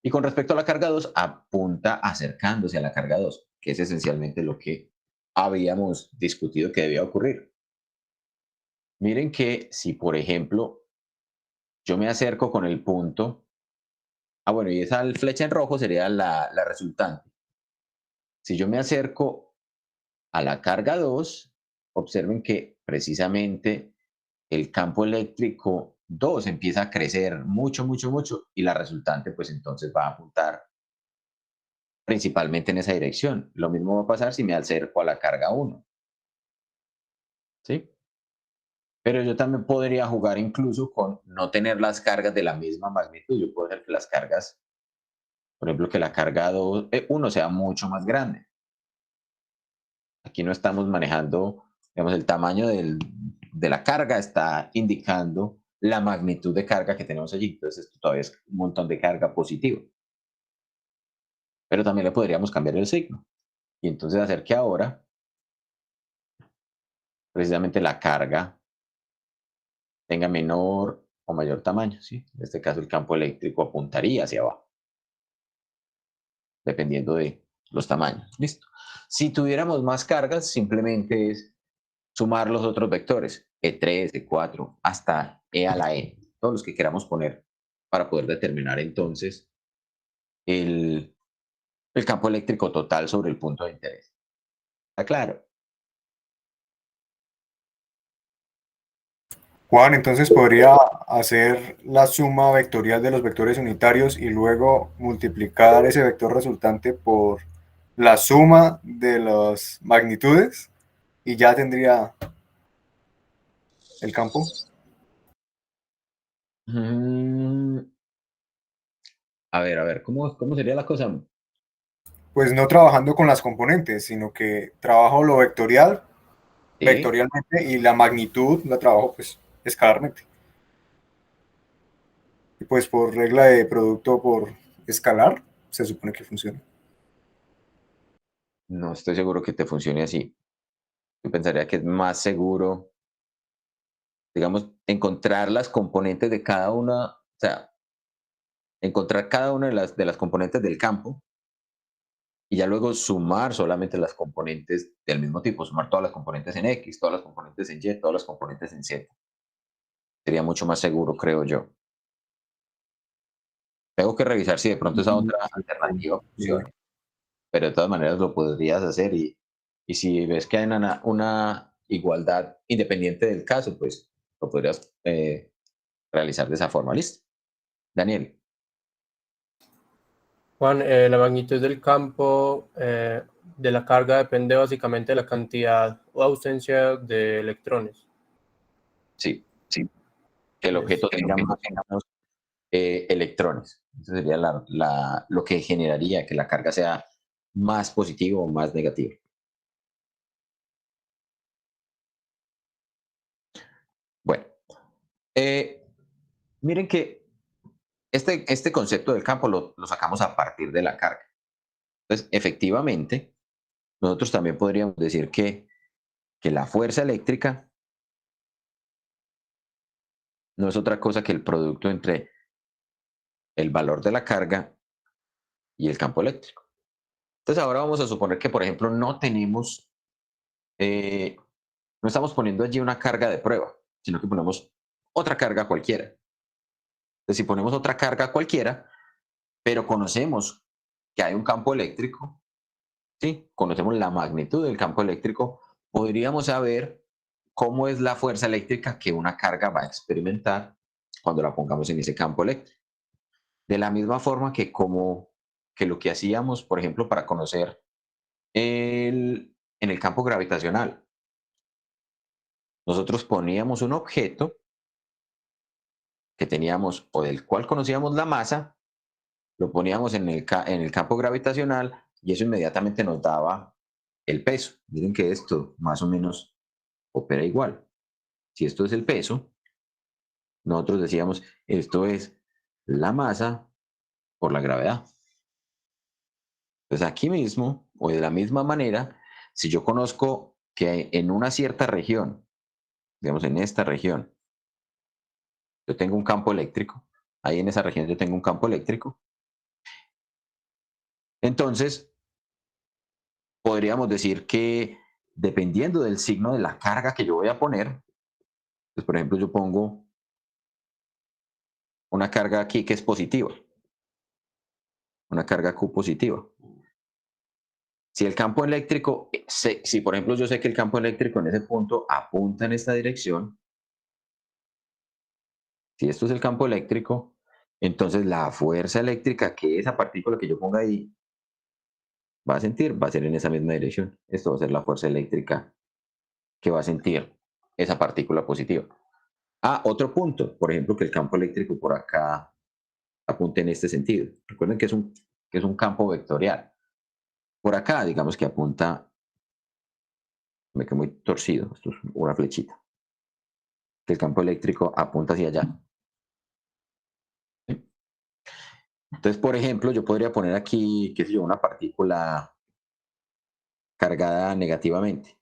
Y con respecto a la carga 2, apunta acercándose a la carga 2, que es esencialmente lo que habíamos discutido que debía ocurrir. Miren que si, por ejemplo, yo me acerco con el punto, bueno, y esa flecha en rojo sería la resultante. Si yo me acerco a la carga 2, observen que precisamente el campo eléctrico 2 empieza a crecer mucho, mucho, mucho, y la resultante pues entonces va a apuntar principalmente en esa dirección. Lo mismo va a pasar si me acerco a la carga 1. ¿Sí? Pero yo también podría jugar incluso con no tener las cargas de la misma magnitud. Yo puedo hacer que las cargas, por ejemplo, que la carga 1 sea mucho más grande. Aquí no estamos manejando, digamos, el tamaño de la carga está indicando la magnitud de carga que tenemos allí. Entonces, esto todavía es un montón de carga positiva. Pero también le podríamos cambiar el signo. Y entonces hacer que ahora, precisamente la carga tenga menor o mayor tamaño, ¿sí? En este caso, el campo eléctrico apuntaría hacia abajo, dependiendo de los tamaños. ¿Listo? Si tuviéramos más cargas, simplemente es sumar los otros vectores, E3, E4, hasta E a la N, todos los que queramos poner para poder determinar entonces el campo eléctrico total sobre el punto de interés. ¿Está claro? Juan, entonces podría hacer la suma vectorial de los vectores unitarios y luego multiplicar ese vector resultante por la suma de las magnitudes y ya tendría el campo. A ver, ¿cómo sería la cosa? Pues no trabajando con las componentes, sino que trabajo lo vectorial, ¿Sí? vectorialmente, y la magnitud la trabajo pues escalarmente. Y pues por regla de producto por escalar, se supone que funciona. No estoy seguro que te funcione así. Yo pensaría que es más seguro, digamos, encontrar las componentes de cada una, o sea, encontrar cada una de las componentes del campo y ya luego sumar solamente las componentes del mismo tipo, sumar todas las componentes en X, todas las componentes en Y, todas las componentes en Z. Sería mucho más seguro, creo yo. Tengo que revisar si de pronto esa otra alternativa funciona, pero de todas maneras lo podrías hacer y si ves que hay una igualdad independiente del caso, pues lo podrías realizar de esa forma. ¿Listo? Daniel. Juan, la magnitud del campo de la carga depende básicamente de la cantidad o ausencia de electrones. Sí, sí. Que el objeto tenga más electrones. Eso sería lo que generaría que la carga sea más positiva o más negativa. Bueno, miren que este concepto del campo lo sacamos a partir de la carga. Entonces, efectivamente, nosotros también podríamos decir que la fuerza eléctrica no es otra cosa que el producto entre el valor de la carga y el campo eléctrico. Entonces, ahora vamos a suponer que, por ejemplo, no tenemos, no estamos poniendo allí una carga de prueba, sino que ponemos otra carga cualquiera. Entonces, si ponemos otra carga cualquiera, pero conocemos que hay un campo eléctrico, ¿sí? Conocemos la magnitud del campo eléctrico, podríamos saber cómo es la fuerza eléctrica que una carga va a experimentar cuando la pongamos en ese campo eléctrico. De la misma forma que lo que hacíamos, por ejemplo, para conocer en el campo gravitacional. Nosotros poníamos un objeto que teníamos o del cual conocíamos la masa, lo poníamos en el campo gravitacional y eso inmediatamente nos daba el peso. Miren que esto más o menos opera igual. Si esto es el peso, nosotros decíamos, esto es la masa por la gravedad. Entonces aquí mismo, o de la misma manera, si yo conozco que en una cierta región, digamos en esta región, yo tengo un campo eléctrico, ahí en esa región yo tengo un campo eléctrico, Entonces, podríamos decir que dependiendo del signo de la carga que yo voy a poner, pues por ejemplo yo pongo una carga aquí que es positiva, una carga Q positiva. Si el campo eléctrico, si por ejemplo yo sé que el campo eléctrico en ese punto apunta en esta dirección, si esto es el campo eléctrico, entonces la fuerza eléctrica que esa partícula que yo ponga ahí va a sentir, va a ser en esa misma dirección. Esto va a ser la fuerza eléctrica que va a sentir esa partícula positiva. Otro punto, por ejemplo, que el campo eléctrico por acá apunte en este sentido. Recuerden que es un campo vectorial. Por acá, digamos que apunta, me quedé muy torcido, esto es una flechita. Que el campo eléctrico apunta hacia allá. ¿Sí? Entonces, por ejemplo, yo podría poner aquí, qué sé yo, una partícula cargada negativamente,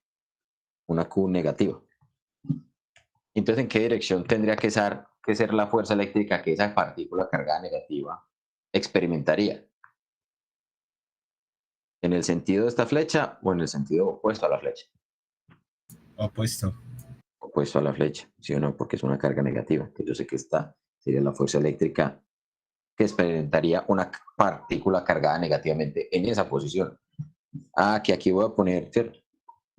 una Q negativa. Entonces, ¿en qué dirección tendría que ser la fuerza eléctrica que esa partícula cargada negativa experimentaría? ¿En el sentido de esta flecha o en el sentido opuesto a la flecha? Opuesto. Opuesto a la flecha, ¿sí o no? Porque es una carga negativa, que yo sé que esta sería la fuerza eléctrica que experimentaría una partícula cargada negativamente en esa posición. Que aquí voy a poner, ¿cierto?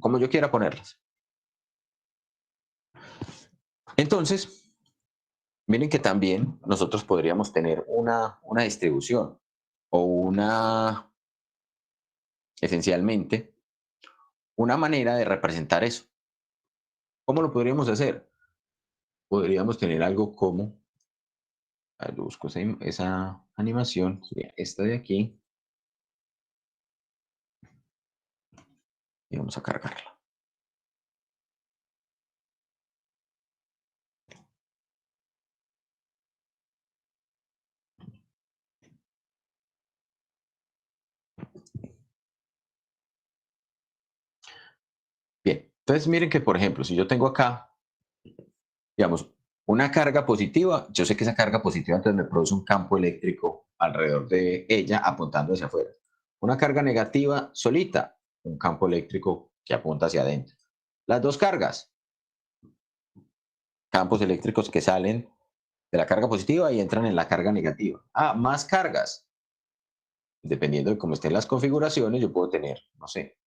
Como yo quiera ponerlas. Entonces, miren que también nosotros podríamos tener una distribución o esencialmente, una manera de representar eso. ¿Cómo lo podríamos hacer? Podríamos tener algo como, yo busco esa animación, sería esta de aquí, y vamos a cargarla. Bien, entonces miren que, por ejemplo, si yo tengo acá, digamos, una carga positiva, yo sé que esa carga positiva entonces me produce un campo eléctrico alrededor de ella apuntando hacia afuera. Una carga negativa solita, un campo eléctrico que apunta hacia adentro. Las dos cargas, campos eléctricos que salen de la carga positiva y entran en la carga negativa. Más cargas. Dependiendo de cómo estén las configuraciones, yo puedo tener, no sé,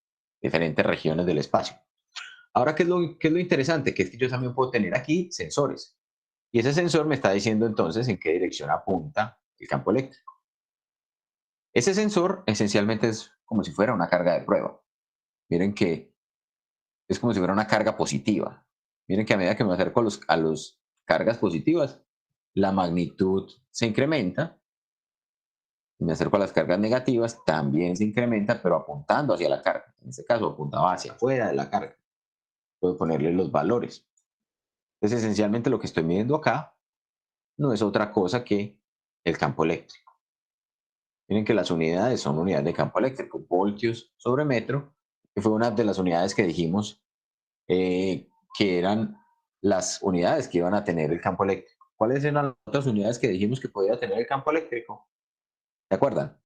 diferentes regiones del espacio. Ahora, qué es lo interesante? Que es que yo también puedo tener aquí sensores. Y ese sensor me está diciendo entonces en qué dirección apunta el campo eléctrico. Ese sensor esencialmente es como si fuera una carga de prueba. Miren que es como si fuera una carga positiva. Miren que a medida que me acerco a las cargas positivas, la magnitud se incrementa. Me acerco a las cargas negativas, también se incrementa, pero apuntando hacia la carga. En este caso, apuntaba hacia afuera de la carga. Puedo ponerle los valores. Entonces, esencialmente lo que estoy midiendo acá no es otra cosa que el campo eléctrico. Miren que las unidades son unidades de campo eléctrico, voltios sobre metro, que fue una de las unidades que dijimos que eran las unidades que iban a tener el campo eléctrico. ¿Cuáles eran las otras unidades que dijimos que podía tener el campo eléctrico? ¿Se acuerdan?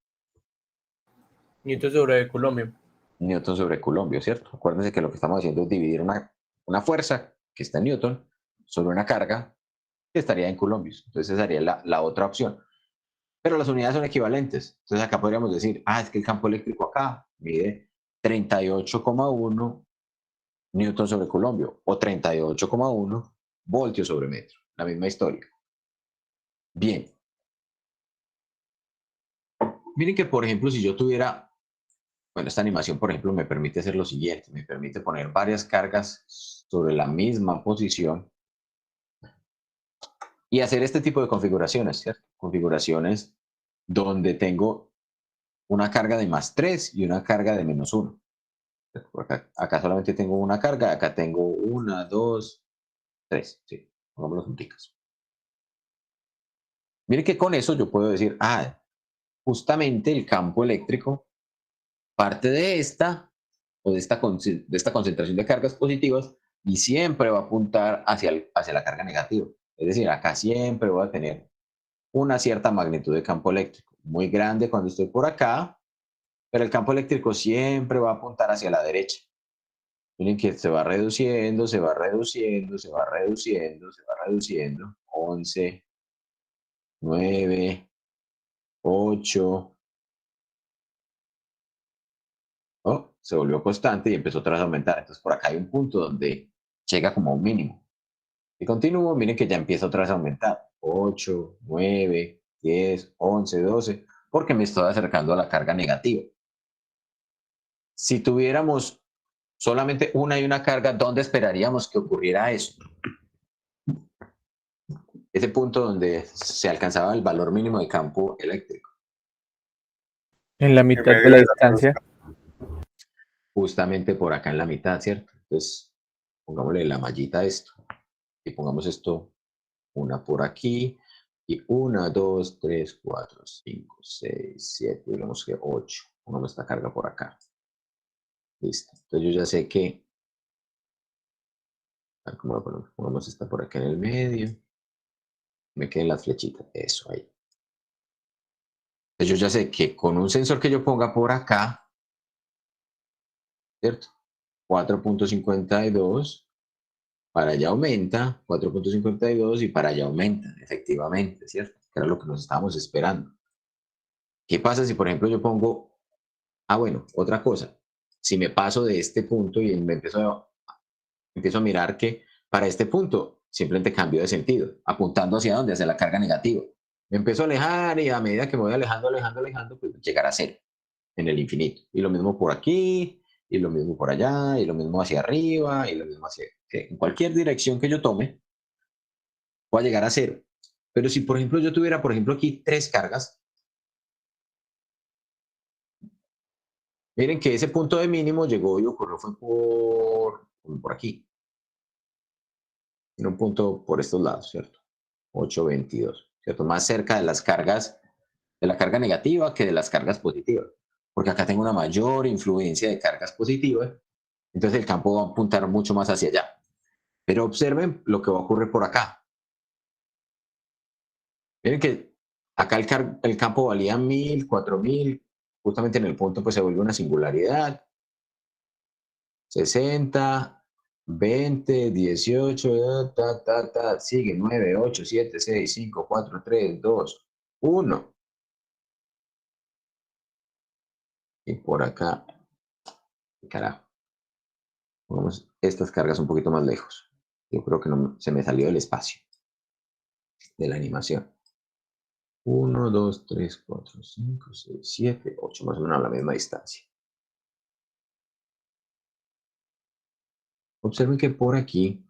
Newton sobre Coulomb. Newton sobre Coulomb, ¿cierto? Acuérdense que lo que estamos haciendo es dividir una fuerza que está en Newton sobre una carga que estaría en Coulomb. Entonces esa sería la otra opción. Pero las unidades son equivalentes. Entonces acá podríamos decir, es que el campo eléctrico acá mide 38,1 Newton sobre Coulomb o 38,1 voltios sobre metro. La misma historia. Bien. Miren que, por ejemplo, si yo tuviera, bueno, esta animación, por ejemplo, me permite hacer lo siguiente. Me permite poner varias cargas sobre la misma posición y hacer este tipo de configuraciones, ¿cierto? Configuraciones donde tengo una carga de +3 y una carga de -1. Acá solamente tengo una carga, acá tengo 1, 2, 3. Sí, pongámoslo junticos. Miren que con eso yo puedo decir, justamente el campo eléctrico parte de esta concentración de cargas positivas y siempre va a apuntar hacia la carga negativa. Es decir, acá siempre voy a tener una cierta magnitud de campo eléctrico. Muy grande cuando estoy por acá pero el campo eléctrico siempre va a apuntar hacia la derecha. Miren que se va reduciendo, se va reduciendo, se va reduciendo, se va reduciendo. 11, 9, 8. Oh, se volvió constante y empezó otra vez a aumentar. Entonces por acá hay un punto donde llega como a un mínimo. Y continúo, miren que ya empieza otra vez a aumentar. 8, 9, 10, 11, 12, porque me estoy acercando a la carga negativa. Si tuviéramos solamente una y una carga, ¿dónde esperaríamos que ocurriera eso? Ese punto donde se alcanzaba el valor mínimo de campo eléctrico. En la mitad de la distancia. Justamente por acá en la mitad, ¿cierto? Entonces, pongámosle la mallita a esto. Y pongamos esto, una por aquí, y 1, 2, 3, 4, 5, 6, 7, digamos que 8. Pongamos esta carga por acá. Listo. Entonces yo ya sé que, ¿cómo lo ponemos? Pongamos esta por acá en el medio. Me queden las flechitas. Eso ahí. Entonces yo ya sé que con un sensor que yo ponga por acá, ¿cierto? 4.52, para allá aumenta, 4.52 y para allá aumenta, efectivamente, ¿cierto? Que era lo que nos estábamos esperando. ¿Qué pasa si, por ejemplo, yo pongo, bueno, otra cosa, si me paso de este punto y me empiezo a mirar que para este punto simplemente cambio de sentido, apuntando hacia dónde, hacia la carga negativa. Me empiezo a alejar y a medida que me voy alejando, pues llegar a cero en el infinito. Y lo mismo por aquí, y lo mismo por allá, y lo mismo hacia arriba, y lo mismo hacia... En cualquier dirección que yo tome, voy a llegar a cero. Pero si, por ejemplo, yo tuviera, por ejemplo, aquí 3 cargas, miren que ese punto de mínimo llegó y ocurrió fue por aquí. En un punto por estos lados, ¿cierto? 8.22, ¿cierto? Más cerca de las cargas, de la carga negativa que de las cargas positivas. Porque acá tengo una mayor influencia de cargas positivas, entonces el campo va a apuntar mucho más hacia allá. Pero observen lo que va a ocurrir por acá. Miren que acá el campo valía 1000, 4000, justamente en el punto pues se vuelve una singularidad. 60, 20, 18, sigue 9, 8, 7, 6, 5, 4, 3, 2, 1. Y por acá, carajo, pongamos estas cargas un poquito más lejos. Yo creo que no, se me salió del espacio de la animación. 1, 2, 3, 4, 5, 6, 7, 8, más o menos a la misma distancia. Observen que por aquí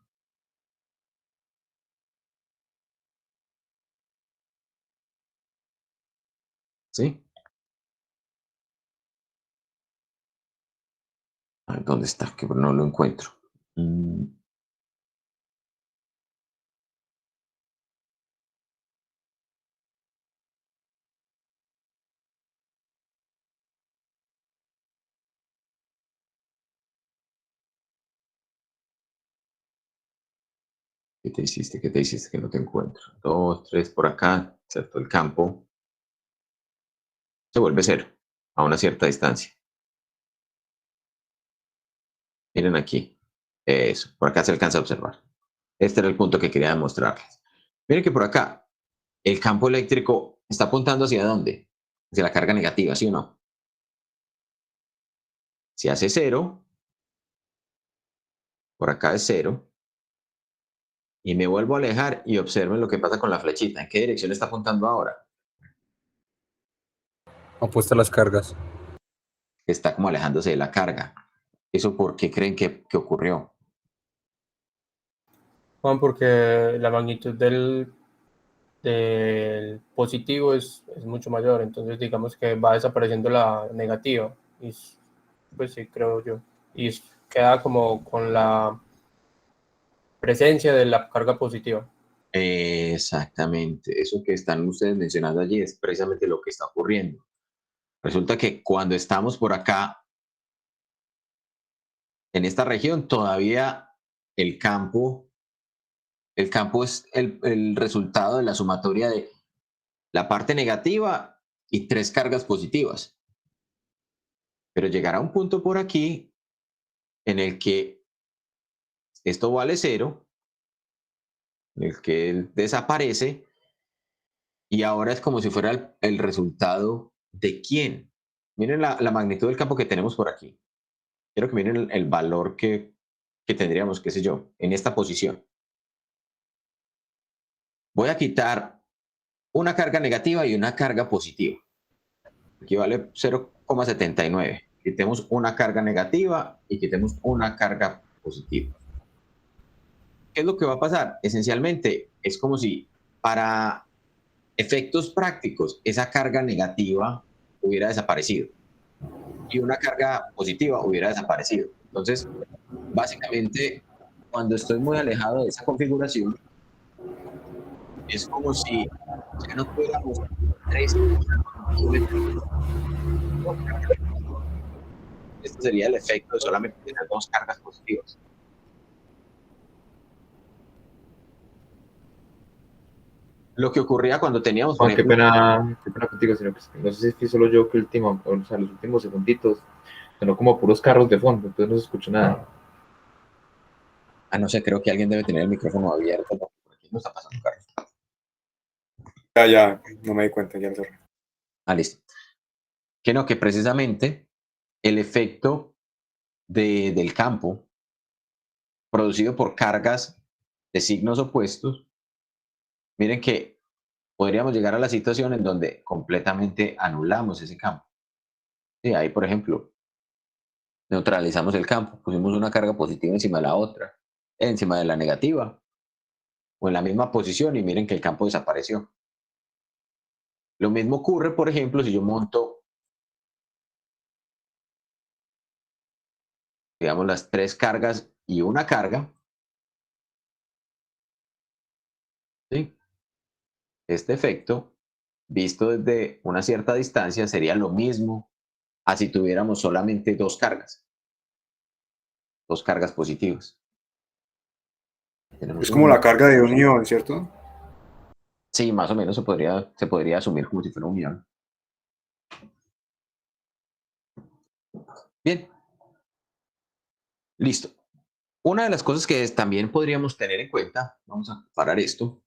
¿sí? ¿Dónde está? Que no lo encuentro. ¿Qué te hiciste? ¿Qué te hiciste? Que no te encuentro. 2, 3 por acá, ¿cierto? El campo se vuelve cero a una cierta distancia. Miren aquí. Eso, por acá se alcanza a observar. Este era el punto que quería demostrarles. Miren que por acá el campo eléctrico está apuntando hacia dónde? Hacia la carga negativa, ¿sí o no? Si hace cero, por acá es cero, y me vuelvo a alejar y observen lo que pasa con la flechita. ¿En qué dirección está apuntando ahora? Opuesta a las cargas. Está como alejándose de la carga. ¿Eso por qué creen que ocurrió? Juan, porque la magnitud del positivo es mucho mayor, entonces digamos que va desapareciendo la negativa, y pues sí, creo yo, y queda como con la presencia de la carga positiva. Exactamente, eso que están ustedes mencionando allí es precisamente lo que está ocurriendo. Resulta que cuando estamos por acá, en esta región, todavía el campo es el resultado de la sumatoria de la parte negativa y 3 cargas positivas. Pero llegará un punto por aquí en el que esto vale 0, en el que él desaparece, y ahora es como si fuera el resultado de quién. Miren la magnitud del campo que tenemos por aquí. Quiero que miren el valor que tendríamos, qué sé yo, en esta posición. Voy a quitar una carga negativa y una carga positiva. Aquí vale 0,79. Quitemos una carga negativa y quitemos una carga positiva. ¿Qué es lo que va a pasar? Esencialmente, es como si para efectos prácticos esa carga negativa hubiera desaparecido y una carga positiva hubiera desaparecido. Entonces, básicamente, cuando estoy muy alejado de esa configuración, es como si ya no tuviéramos 3 kilómetros. Este sería el efecto de solamente tener 2 cargas positivas. Lo que ocurría cuando teníamos, por Qué ejemplo, pena contigo, sino que no sé si fui solo yo que o sea, los últimos segunditos, sonó como puros carros de fondo, entonces no se escuchó nada. no sé, creo que alguien debe tener el micrófono abierto, porque por aquí no está pasando carros. Ya, no me di cuenta, ya lo cerré. Listo. Que no, que precisamente el efecto del campo producido por cargas de signos opuestos, miren que podríamos llegar a la situación en donde completamente anulamos ese campo. Sí, ahí, por ejemplo, neutralizamos el campo, pusimos una carga positiva encima de la otra, encima de la negativa, o en la misma posición, y miren que el campo desapareció. Lo mismo ocurre, por ejemplo, si yo monto, digamos, las 3 cargas y una carga, ¿sí? Este efecto, visto desde una cierta distancia, sería lo mismo a si tuviéramos solamente 2 cargas positivas. Tenemos Es como una. la carga de un ion, ¿cierto? Sí, más o menos se podría asumir como si fuera un ion. Bien, listo. Una de las cosas que también podríamos tener en cuenta, vamos a parar esto,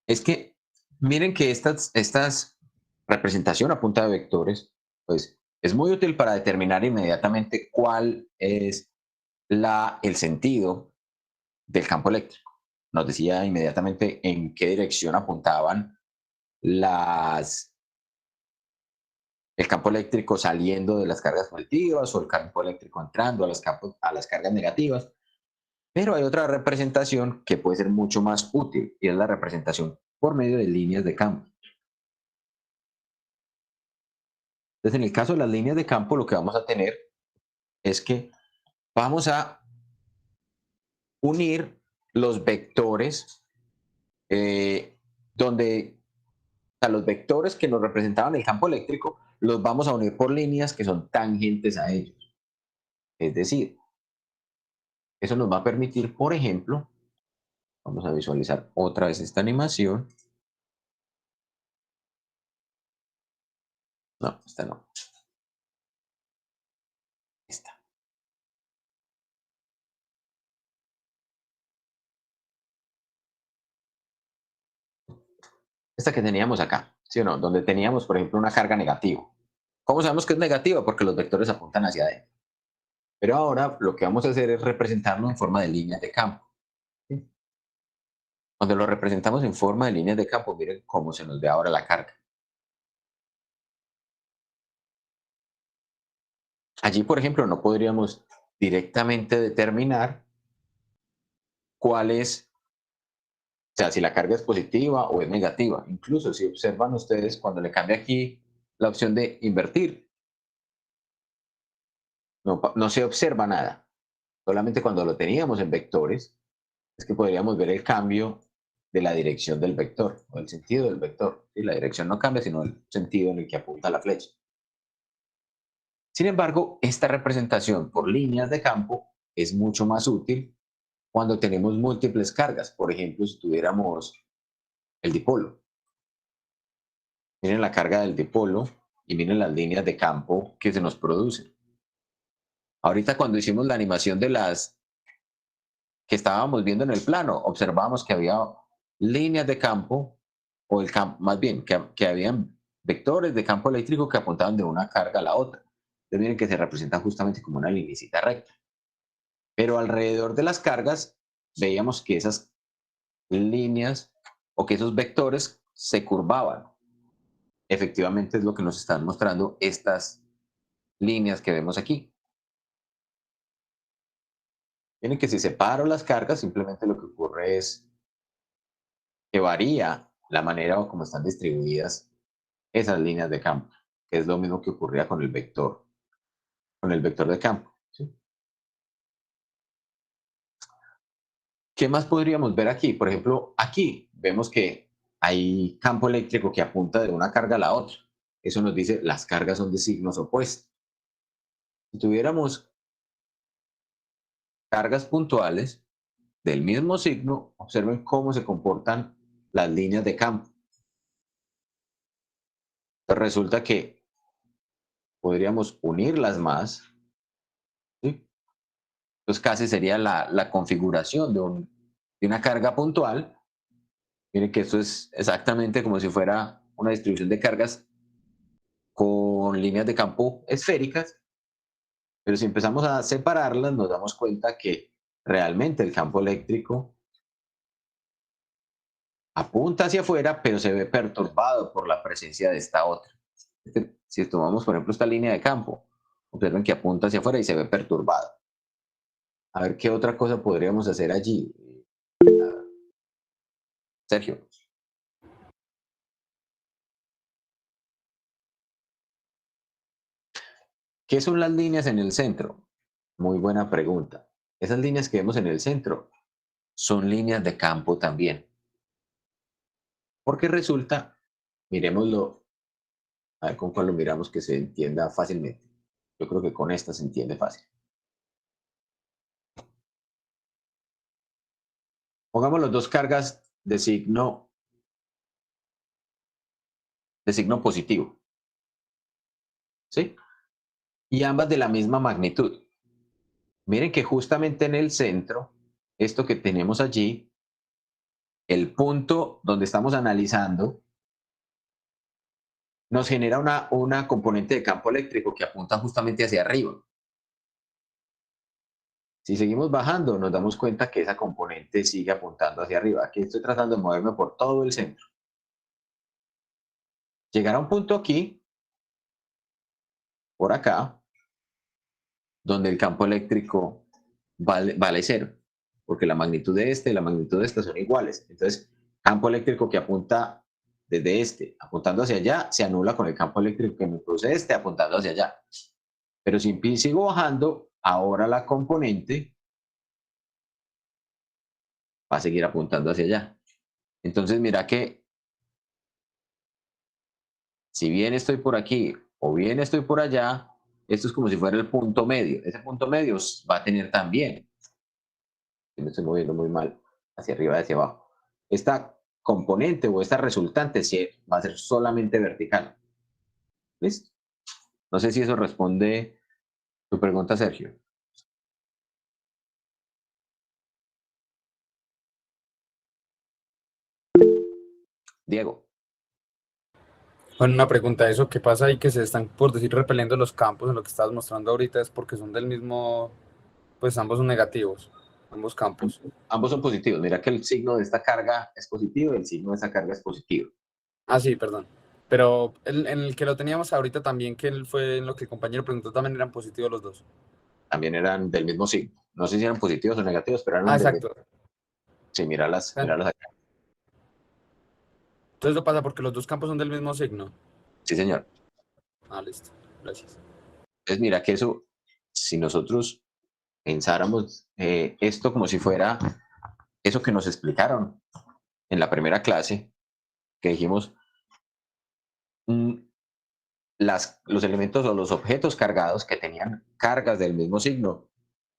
es que miren que estas representación a punta de vectores, pues es muy útil para determinar inmediatamente cuál es el sentido del campo eléctrico. Nos decía inmediatamente en qué dirección apuntaban el campo eléctrico saliendo de las cargas positivas o el campo eléctrico entrando a las cargas negativas. Pero hay otra representación que puede ser mucho más útil y es la representación por medio de líneas de campo. Entonces, en el caso de las líneas de campo, lo que vamos a tener es que vamos a unir los vectores donde los vectores que nos representaban el campo eléctrico los vamos a unir por líneas que son tangentes a ellos. Es decir, eso nos va a permitir, por ejemplo, vamos a visualizar otra vez esta animación. No, esta no. Esta. Esta que teníamos acá, ¿sí o no? Donde teníamos, por ejemplo, una carga negativa. ¿Cómo sabemos que es negativa? Porque los vectores apuntan hacia adentro. Pero ahora lo que vamos a hacer es representarlo en forma de líneas de campo. ¿Sí? Cuando lo representamos en forma de líneas de campo, miren cómo se nos ve ahora la carga. Allí, por ejemplo, no podríamos directamente determinar cuál es, o sea, si la carga es positiva o es negativa. Incluso si observan ustedes, cuando le cambia aquí la opción de invertir, no se observa nada. Solamente cuando lo teníamos en vectores, es que podríamos ver el cambio de la dirección del vector o el sentido del vector. ¿Sí? La dirección no cambia, sino el sentido en el que apunta la flecha. Sin embargo, esta representación por líneas de campo es mucho más útil cuando tenemos múltiples cargas. Por ejemplo, si tuviéramos el dipolo. Miren la carga del dipolo y miren las líneas de campo que se nos producen. Ahorita cuando hicimos la animación de las que estábamos viendo en el plano, observamos que había líneas de campo, o el campo, más bien, que habían vectores de campo eléctrico que apuntaban de una carga a la otra. Entonces miren que se representan justamente como una linecita recta. Pero alrededor de las cargas veíamos que esas líneas o que esos vectores se curvaban. Efectivamente es lo que nos están mostrando estas líneas que vemos aquí. Miren que si separo las cargas, simplemente lo que ocurre es que varía la manera o cómo están distribuidas esas líneas de campo, que es lo mismo que ocurría con el vector de campo. ¿Sí? ¿Qué más podríamos ver aquí? Por ejemplo, aquí vemos que hay campo eléctrico que apunta de una carga a la otra. Eso nos dice las cargas son de signos opuestos. Si tuviéramos cargas puntuales del mismo signo, observen cómo se comportan las líneas de campo. Entonces resulta que podríamos unirlas más, ¿sí? Entonces casi sería la configuración de una carga puntual. Miren que esto es exactamente como si fuera una distribución de cargas con líneas de campo esféricas, pero si empezamos a separarlas nos damos cuenta que realmente el campo eléctrico apunta hacia afuera, pero se ve perturbado por la presencia de esta otra. Si tomamos, por ejemplo, esta línea de campo, observen que apunta hacia afuera y se ve perturbado. A ver qué otra cosa podríamos hacer allí. Sergio. ¿Qué son las líneas en el centro? Muy buena pregunta. Esas líneas que vemos en el centro son líneas de campo también. Porque resulta, miremoslo, a ver con cuál lo miramos que se entienda fácilmente. Yo creo que con esta se entiende fácil. Pongamos las dos cargas de signo positivo. ¿Sí? Y ambas de la misma magnitud. Miren que justamente en el centro, esto que tenemos allí, el punto donde estamos analizando, nos genera una componente de campo eléctrico que apunta justamente hacia arriba. Si seguimos bajando, nos damos cuenta que esa componente sigue apuntando hacia arriba. Aquí estoy tratando de moverme por todo el centro. Llegar a un punto aquí, por acá, donde el campo eléctrico vale cero, porque la magnitud de este y la magnitud de esta son iguales. Entonces, campo eléctrico que apunta desde este, apuntando hacia allá, se anula con el campo eléctrico que me produce este, apuntando hacia allá. Pero si sigo bajando, ahora la componente va a seguir apuntando hacia allá. Entonces, mira que si bien estoy por aquí o bien estoy por allá, esto es como si fuera el punto medio. Ese punto medio va a tener también, me estoy moviendo muy mal, hacia arriba y hacia abajo. Esta componente o esta resultante va a ser solamente vertical. ¿Listo? No sé si eso responde tu pregunta, Sergio. Diego. Bueno, una pregunta, ¿eso qué pasa ahí que se están, por decir, repeliendo los campos en lo que estabas mostrando ahorita? ¿Es porque son del mismo, pues ambos son negativos, ambos campos? Ambos son positivos. Mira que el signo de esta carga es positivo y el signo de esta carga es positivo. Ah, sí, perdón. Pero en el que lo teníamos ahorita también, que fue en lo que el compañero preguntó, también eran positivos los dos. También eran del mismo signo. No sé si eran positivos o negativos, pero eran del exacto. mismo. Sí, míralas acá. Entonces lo pasa porque los dos campos son del mismo signo. Sí, señor. Ah, listo. Gracias. Entonces, mira que eso, si nosotros pensáramos esto como si fuera eso que nos explicaron en la primera clase, que dijimos, los elementos o los objetos cargados que tenían cargas del mismo signo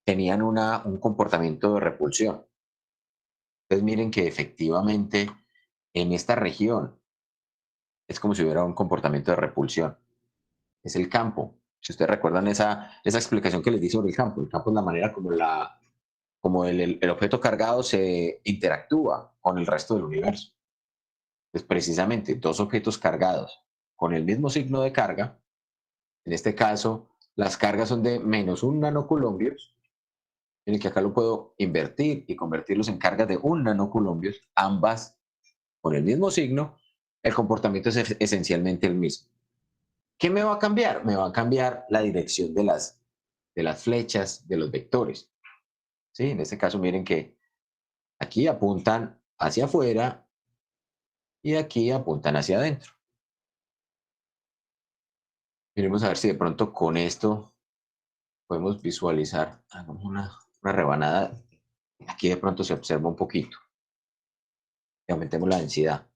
tenían un comportamiento de repulsión. Entonces miren que efectivamente en esta región es como si hubiera un comportamiento de repulsión. Es el campo, Si ustedes recuerdan esa explicación que les di sobre el campo es la manera como el objeto cargado se interactúa con el resto del universo. Es precisamente dos objetos cargados con el mismo signo de carga. En este caso, las cargas son de -1 nanocoulombios, en el que acá lo puedo invertir y convertirlos en cargas de 1 nanocoulombios, ambas con el mismo signo. El comportamiento es esencialmente el mismo. ¿Qué me va a cambiar? Me va a cambiar la dirección de las flechas, de los vectores. ¿Sí? En este caso, miren que aquí apuntan hacia afuera y aquí apuntan hacia adentro. Miremos a ver si de pronto con esto podemos visualizar. Hagamos una rebanada. Aquí de pronto se observa un poquito. Y aumentemos la densidad.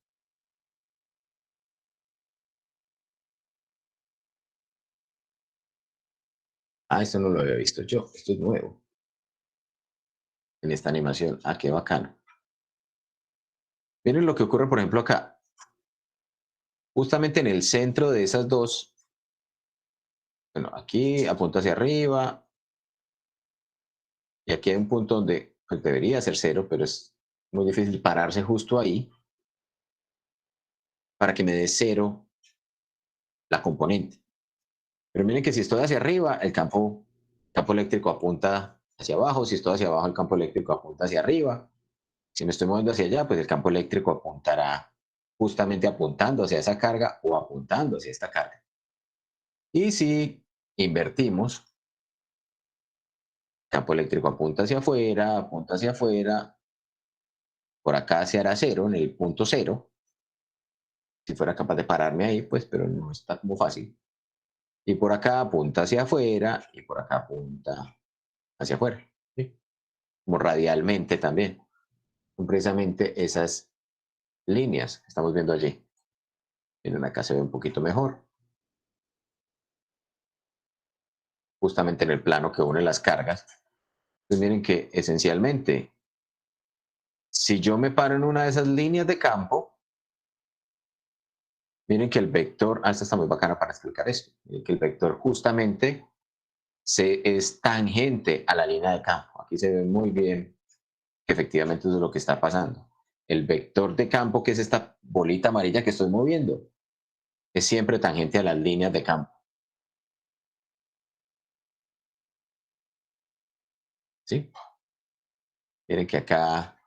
Ah, esto no lo había visto yo. Esto es nuevo. En esta animación. Ah, qué bacano. Miren lo que ocurre, por ejemplo, acá. Justamente en el centro de esas dos. Bueno, aquí apunta hacia arriba. Y aquí hay un punto donde pues, debería ser 0, pero es muy difícil pararse justo ahí para que me dé 0 la componente. Pero miren que si estoy hacia arriba, el campo eléctrico apunta hacia abajo. Si estoy hacia abajo, el campo eléctrico apunta hacia arriba. Si me estoy moviendo hacia allá, pues el campo eléctrico apuntará justamente apuntando hacia esa carga o apuntando hacia esta carga. Y si invertimos, el campo eléctrico apunta hacia afuera, por acá se hará 0, en el punto 0. Si fuera capaz de pararme ahí, pues, pero no está como fácil. Y por acá apunta hacia afuera y por acá apunta hacia afuera. ¿Sí? Como radialmente también. Son precisamente esas líneas que estamos viendo allí. Miren, acá se ve un poquito mejor. Justamente en el plano que une las cargas. Entonces miren que esencialmente, si yo me paro en una de esas líneas de campo, miren que el vector, esta está muy bacana para explicar esto, miren que el vector justamente es tangente a la línea de campo. Aquí se ve muy bien que efectivamente eso es lo que está pasando. El vector de campo, que es esta bolita amarilla que estoy moviendo, es siempre tangente a las líneas de campo. ¿Sí? Miren que acá,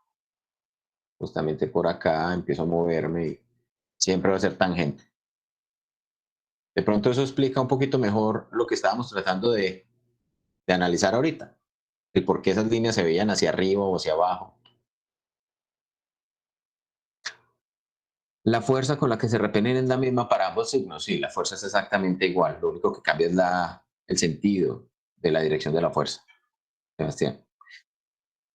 justamente por acá, empiezo a moverme y siempre va a ser tangente. De pronto eso explica un poquito mejor lo que estábamos tratando de analizar ahorita. El por qué esas líneas se veían hacia arriba o hacia abajo. La fuerza con la que se repelen es la misma para ambos signos. Sí, la fuerza es exactamente igual. Lo único que cambia es el sentido de la dirección de la fuerza. Sebastián.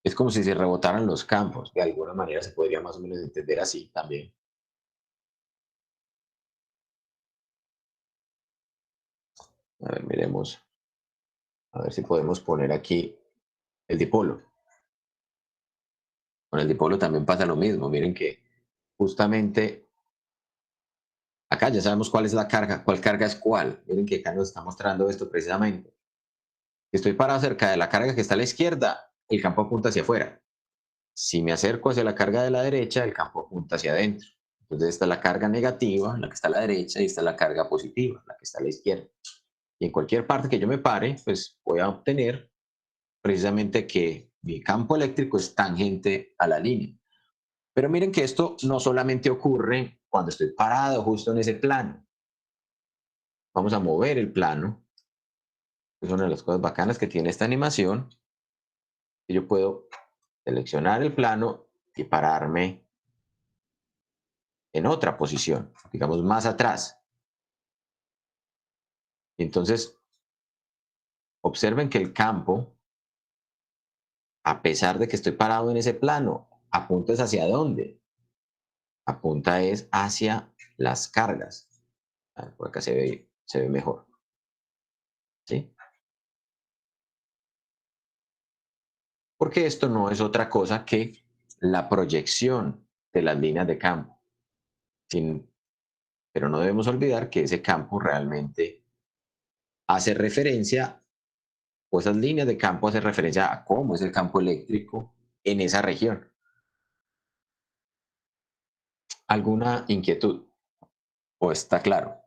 Es como si se rebotaran los campos. De alguna manera se podría más o menos entender así también. A ver, miremos. A ver si podemos poner aquí el dipolo. Con el dipolo también pasa lo mismo. Miren que justamente acá ya sabemos cuál es la carga, cuál carga es cuál. Miren que acá nos está mostrando esto precisamente. Si estoy parado cerca de la carga que está a la izquierda, el campo apunta hacia afuera. Si me acerco hacia la carga de la derecha, el campo apunta hacia adentro. Entonces esta es la carga negativa, la que está a la derecha, y esta es la carga positiva, la que está a la izquierda. Y en cualquier parte que yo me pare, pues voy a obtener precisamente que mi campo eléctrico es tangente a la línea. Pero miren que esto no solamente ocurre cuando estoy parado justo en ese plano. Vamos a mover el plano. Es una de las cosas bacanas que tiene esta animación. Y yo puedo seleccionar el plano y pararme en otra posición, digamos más atrás. Y entonces, observen que el campo, a pesar de que estoy parado en ese plano, apunta es hacia dónde. Apunta es hacia las cargas. Por acá se ve mejor. ¿Sí? Porque esto no es otra cosa que la proyección de las líneas de campo. Pero no debemos olvidar que ese campo realmente hace referencia, o esas líneas de campo hacen referencia a cómo es el campo eléctrico en esa región. ¿Alguna inquietud? ¿O está claro?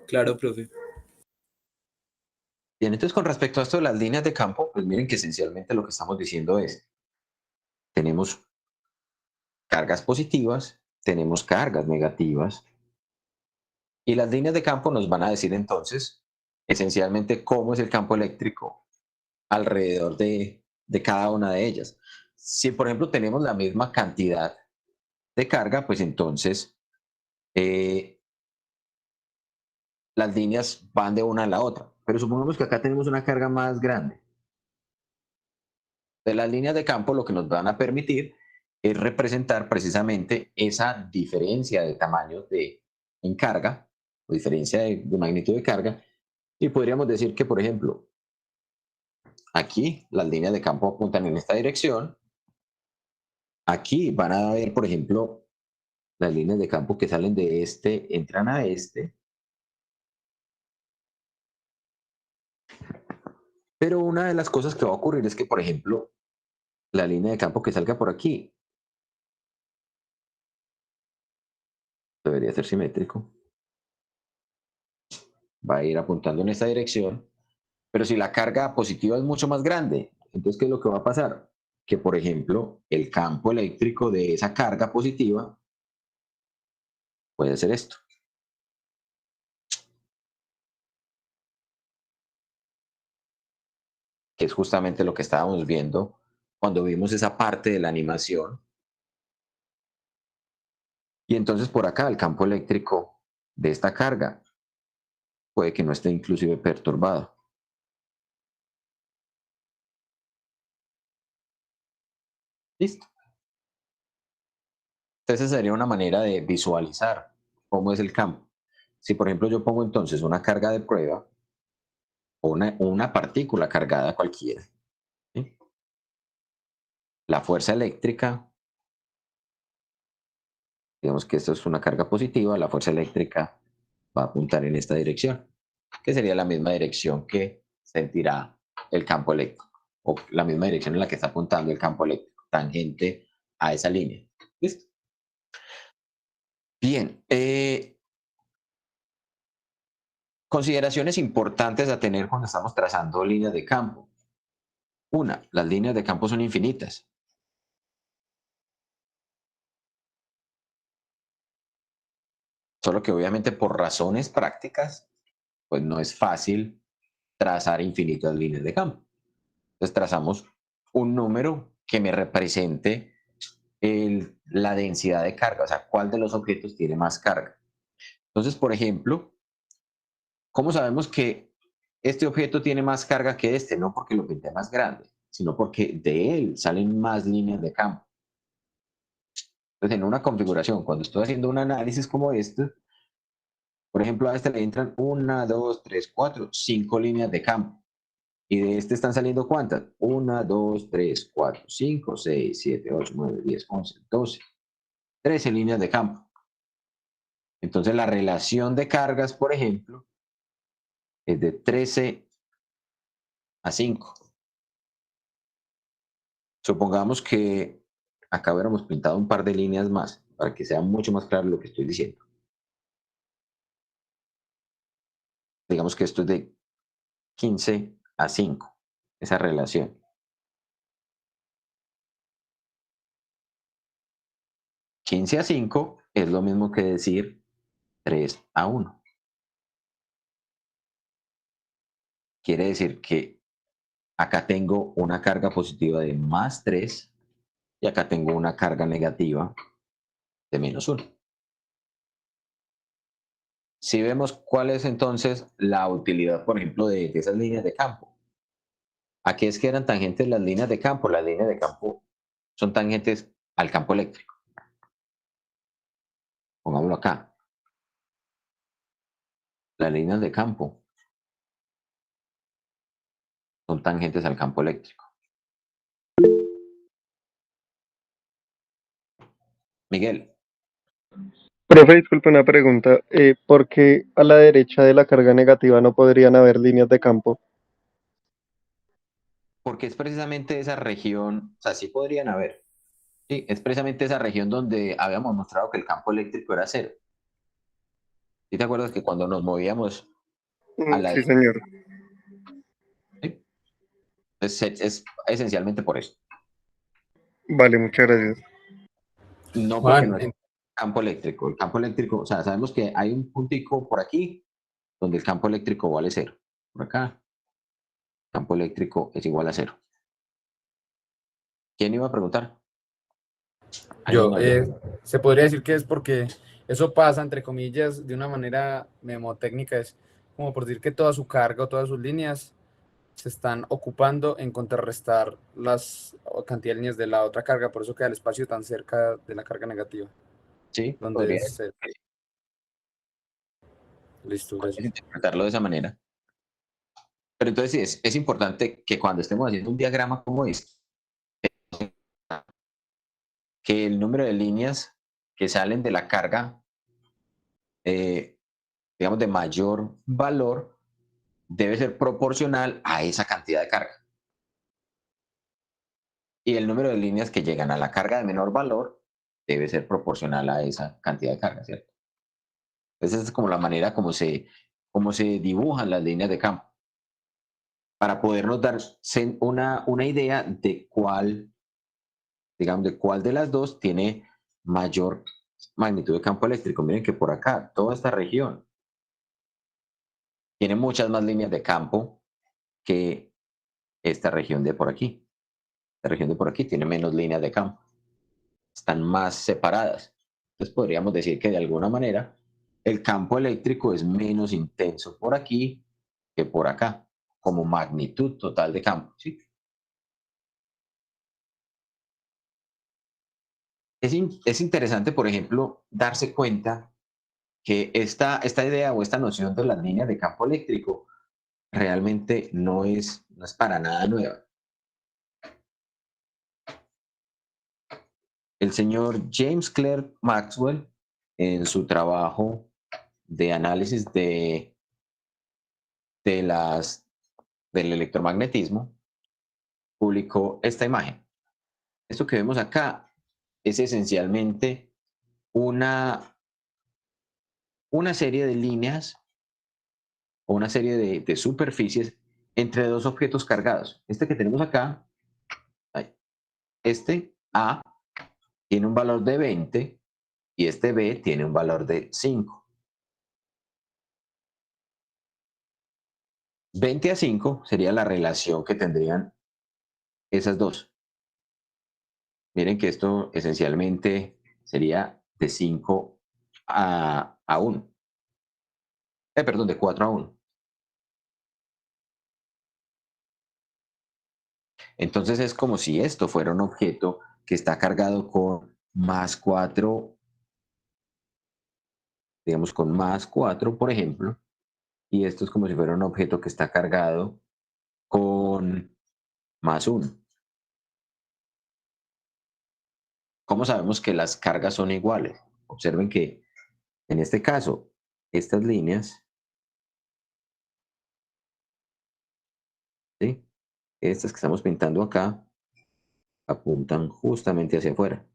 Claro, profe. Bien, entonces con respecto a esto de las líneas de campo, pues miren que esencialmente lo que estamos diciendo es, tenemos cargas positivas, tenemos cargas negativas, y las líneas de campo nos van a decir entonces, esencialmente, cómo es el campo eléctrico alrededor de cada una de ellas. Si, por ejemplo, tenemos la misma cantidad de carga, pues entonces las líneas van de una a la otra. Pero supongamos que acá tenemos una carga más grande. De las líneas de campo lo que nos van a permitir es representar precisamente esa diferencia de tamaños en carga, o diferencia de magnitud de carga, y podríamos decir que, por ejemplo, aquí las líneas de campo apuntan en esta dirección. Aquí van a ver, por ejemplo, las líneas de campo que salen de este, entran a este. Pero una de las cosas que va a ocurrir es que, por ejemplo, la línea de campo que salga por aquí debería ser simétrico. Va a ir apuntando en esta dirección. Pero si la carga positiva es mucho más grande, entonces, ¿qué es lo que va a pasar? Que, por ejemplo, el campo eléctrico de esa carga positiva puede ser esto. Que es justamente lo que estábamos viendo cuando vimos esa parte de la animación. Y entonces por acá el campo eléctrico de esta carga puede que no esté inclusive perturbado. Listo. Entonces esa sería una manera de visualizar cómo es el campo. Si por ejemplo yo pongo entonces una carga de prueba o una partícula cargada cualquiera, ¿sí? La fuerza eléctrica, digamos que esto es una carga positiva, la fuerza eléctrica va a apuntar en esta dirección, que sería la misma dirección que sentirá el campo eléctrico, o la misma dirección en la que está apuntando el campo eléctrico, tangente a esa línea. ¿Listo? Bien, consideraciones importantes a tener cuando estamos trazando líneas de campo. Una, las líneas de campo son infinitas. Solo que obviamente por razones prácticas, pues no es fácil trazar infinitas líneas de campo. Entonces trazamos un número que me represente la densidad de carga, o sea, cuál de los objetos tiene más carga. Entonces, por ejemplo, ¿cómo sabemos que este objeto tiene más carga que este? No porque lo pinté más grande, sino porque de él salen más líneas de campo. Entonces, en una configuración, cuando estoy haciendo un análisis como este, por ejemplo, a este le entran 1, 2, 3, 4, 5 líneas de campo. ¿Y de este están saliendo cuántas? 1, 2, 3, 4, 5, 6, 7, 8, 9, 10, 11, 12, 13 líneas de campo. Entonces, la relación de cargas, por ejemplo, es de 13 a 5. Supongamos que acá hubiéramos pintado un par de líneas más para que sea mucho más claro lo que estoy diciendo. Digamos que esto es de 15 a 5, esa relación. 15 a 5 es lo mismo que decir 3 a 1. Quiere decir que acá tengo una carga positiva de más 3 y acá tengo una carga negativa de menos 1. Si vemos cuál es entonces la utilidad, por ejemplo, de esas líneas de campo. ¿A qué es que eran tangentes las líneas de campo? Las líneas de campo son tangentes al campo eléctrico. Pongámoslo acá. Las líneas de campo son tangentes al campo eléctrico. Miguel, Profe, disculpe una pregunta. ¿Por qué a la derecha de la carga negativa no podrían haber líneas de campo? porque es precisamente esa región, o sea, sí podrían haber, sí, es precisamente esa región donde habíamos mostrado que el campo eléctrico era cero. ¿Sí te acuerdas que cuando nos movíamos a la Sí, señor. ¿sí? Es esencialmente por eso. Vale, muchas gracias. No porque Juan, no es campo eléctrico. El campo eléctrico, o sea, sabemos que hay un puntico por aquí donde el campo eléctrico vale cero. Por acá, el campo eléctrico es igual a cero. ¿Quién iba a preguntar? ¿Alguien yo, más? se podría decir que es porque eso pasa, entre comillas, de una manera mnemotécnica, es como por decir que toda su carga o todas sus líneas se están ocupando en contrarrestar las cantidad de líneas de la otra carga, por eso queda el espacio tan cerca de la carga negativa, Sí, donde podría, es cero. Listo, podrías gracias. interpretarlo de esa manera. Pero entonces sí, es importante que cuando estemos haciendo un diagrama como este, que el número de líneas que salen de la carga, eh, digamos, de mayor valor, debe ser proporcional a esa cantidad de carga. Y el número de líneas que llegan a la carga de menor valor debe ser proporcional a esa cantidad de carga, ¿cierto? Esa es como la manera como se dibujan las líneas de campo, para podernos dar una idea de cuál, digamos, de cuál de las dos tiene mayor magnitud de campo eléctrico. Miren que por acá, toda esta región tiene muchas más líneas de campo que esta región de por aquí. La región de por aquí tiene menos líneas de campo, están más separadas. Entonces podríamos decir que de alguna manera el campo eléctrico es menos intenso por aquí que por acá, como magnitud total de campo. ¿Sí? Es interesante, por ejemplo, darse cuenta que esta idea o esta noción de las líneas de campo eléctrico realmente no es para nada nueva. El señor James Clerk Maxwell, en su trabajo de análisis de del electromagnetismo, publicó esta imagen. Esto que vemos acá es esencialmente una serie de líneas o una serie de superficies entre dos objetos cargados. Este que tenemos acá, este A tiene un valor de 20 y este B tiene un valor de 5. 20 a 5 sería la relación que tendrían esas dos. Miren que esto esencialmente sería de 5 a 1. Perdón, de 4 a 1. Entonces es como si esto fuera un objeto que está cargado con más 4, digamos con más 4, por ejemplo, y esto es como si fuera un objeto que está cargado con más 1. ¿Cómo sabemos que las cargas son iguales? Observen que en este caso, estas líneas, ¿sí? Estas que estamos pintando acá, apuntan justamente hacia afuera.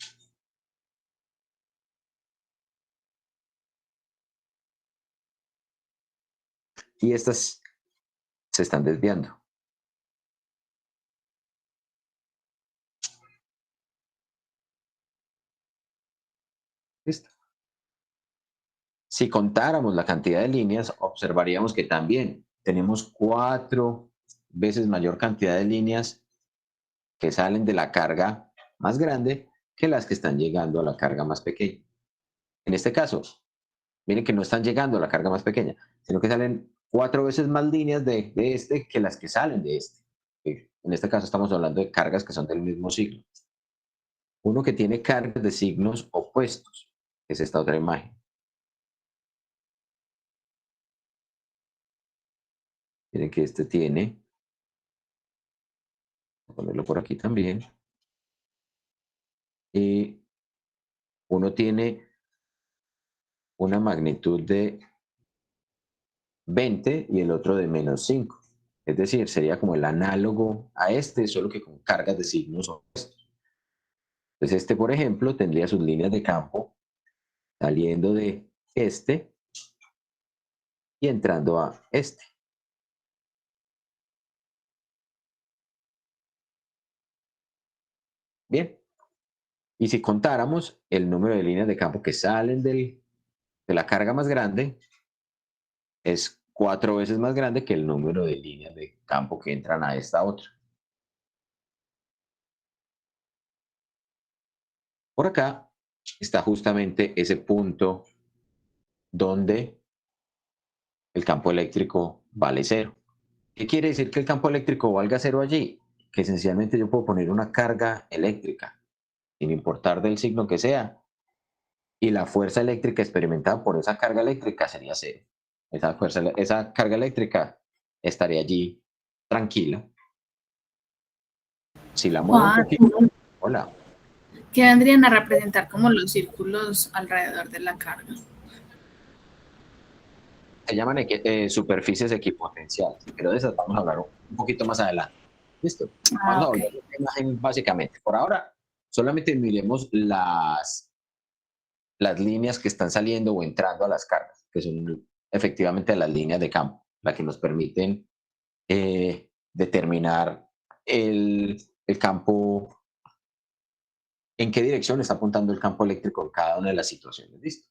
Y estas se están desviando. ¿Listo? Si contáramos la cantidad de líneas, observaríamos que también tenemos 4 veces mayor cantidad de líneas que salen de la carga más grande que las que están llegando a la carga más pequeña. En este caso, miren que no están llegando a la carga más pequeña, sino que salen 4 veces más líneas de este que las que salen de este. En este caso estamos hablando de cargas que son del mismo signo. Uno que tiene cargas de signos opuestos, es esta otra imagen. Miren que este tiene, voy a ponerlo por aquí también, y uno tiene una magnitud de 20 y el otro de -5. Es decir, sería como el análogo a este, solo que con cargas de signos opuestos. Entonces este, por ejemplo, tendría sus líneas de campo saliendo de este y entrando a este. Bien. Y si contáramos el número de líneas de campo que salen de la carga más grande, es 4 veces más grande que el número de líneas de campo que entran a esta otra. Por acá está justamente ese punto donde el campo eléctrico vale 0. ¿Qué quiere decir que el campo eléctrico valga 0 allí? Que esencialmente yo puedo poner una carga eléctrica, sin importar del signo que sea, y la fuerza eléctrica experimentada por esa carga eléctrica sería 0. Esa carga eléctrica estaría allí tranquila. Si la muevo un Juan, poquito, hola, ¿qué vendrían a representar como los círculos alrededor de la carga? se llaman superficies equipotenciales, pero de esas vamos a hablar un poquito más adelante. ¿Listo? Vamos a Ok. volver a la imagen básicamente. Por ahora, solamente miremos las líneas que están saliendo o entrando a las cargas, que son efectivamente las líneas de campo, las que nos permiten determinar el campo, en qué dirección está apuntando el campo eléctrico en cada una de las situaciones. ¿Listo?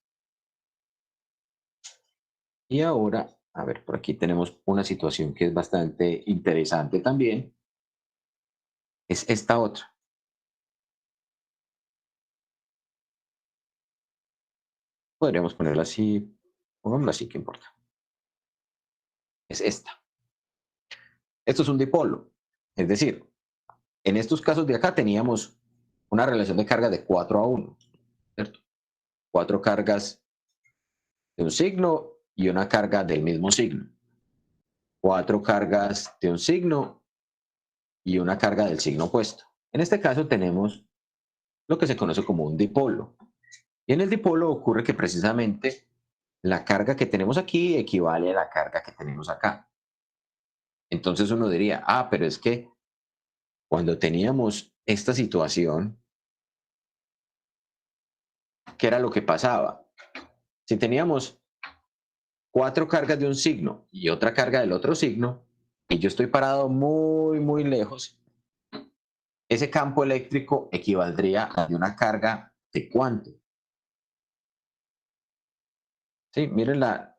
Y ahora, a ver, por aquí tenemos una situación que es bastante interesante también. Es esta otra. Podríamos ponerla así, pongámosla así, ¿qué importa? Es esta. Esto es un dipolo. Es decir, en estos casos de acá teníamos una relación de carga de 4-1, ¿cierto? 4 cargas de un signo y una carga del mismo signo. 4 cargas de un signo y una carga del signo opuesto. En este caso tenemos lo que se conoce como un dipolo. Y en el dipolo ocurre que precisamente la carga que tenemos aquí equivale a la carga que tenemos acá. Entonces uno diría, pero es que cuando teníamos esta situación, ¿qué era lo que pasaba? Si teníamos 4 cargas de un signo y otra carga del otro signo, y yo estoy parado muy, muy lejos, ese campo eléctrico equivaldría a una carga de ¿cuánto? Sí, miren la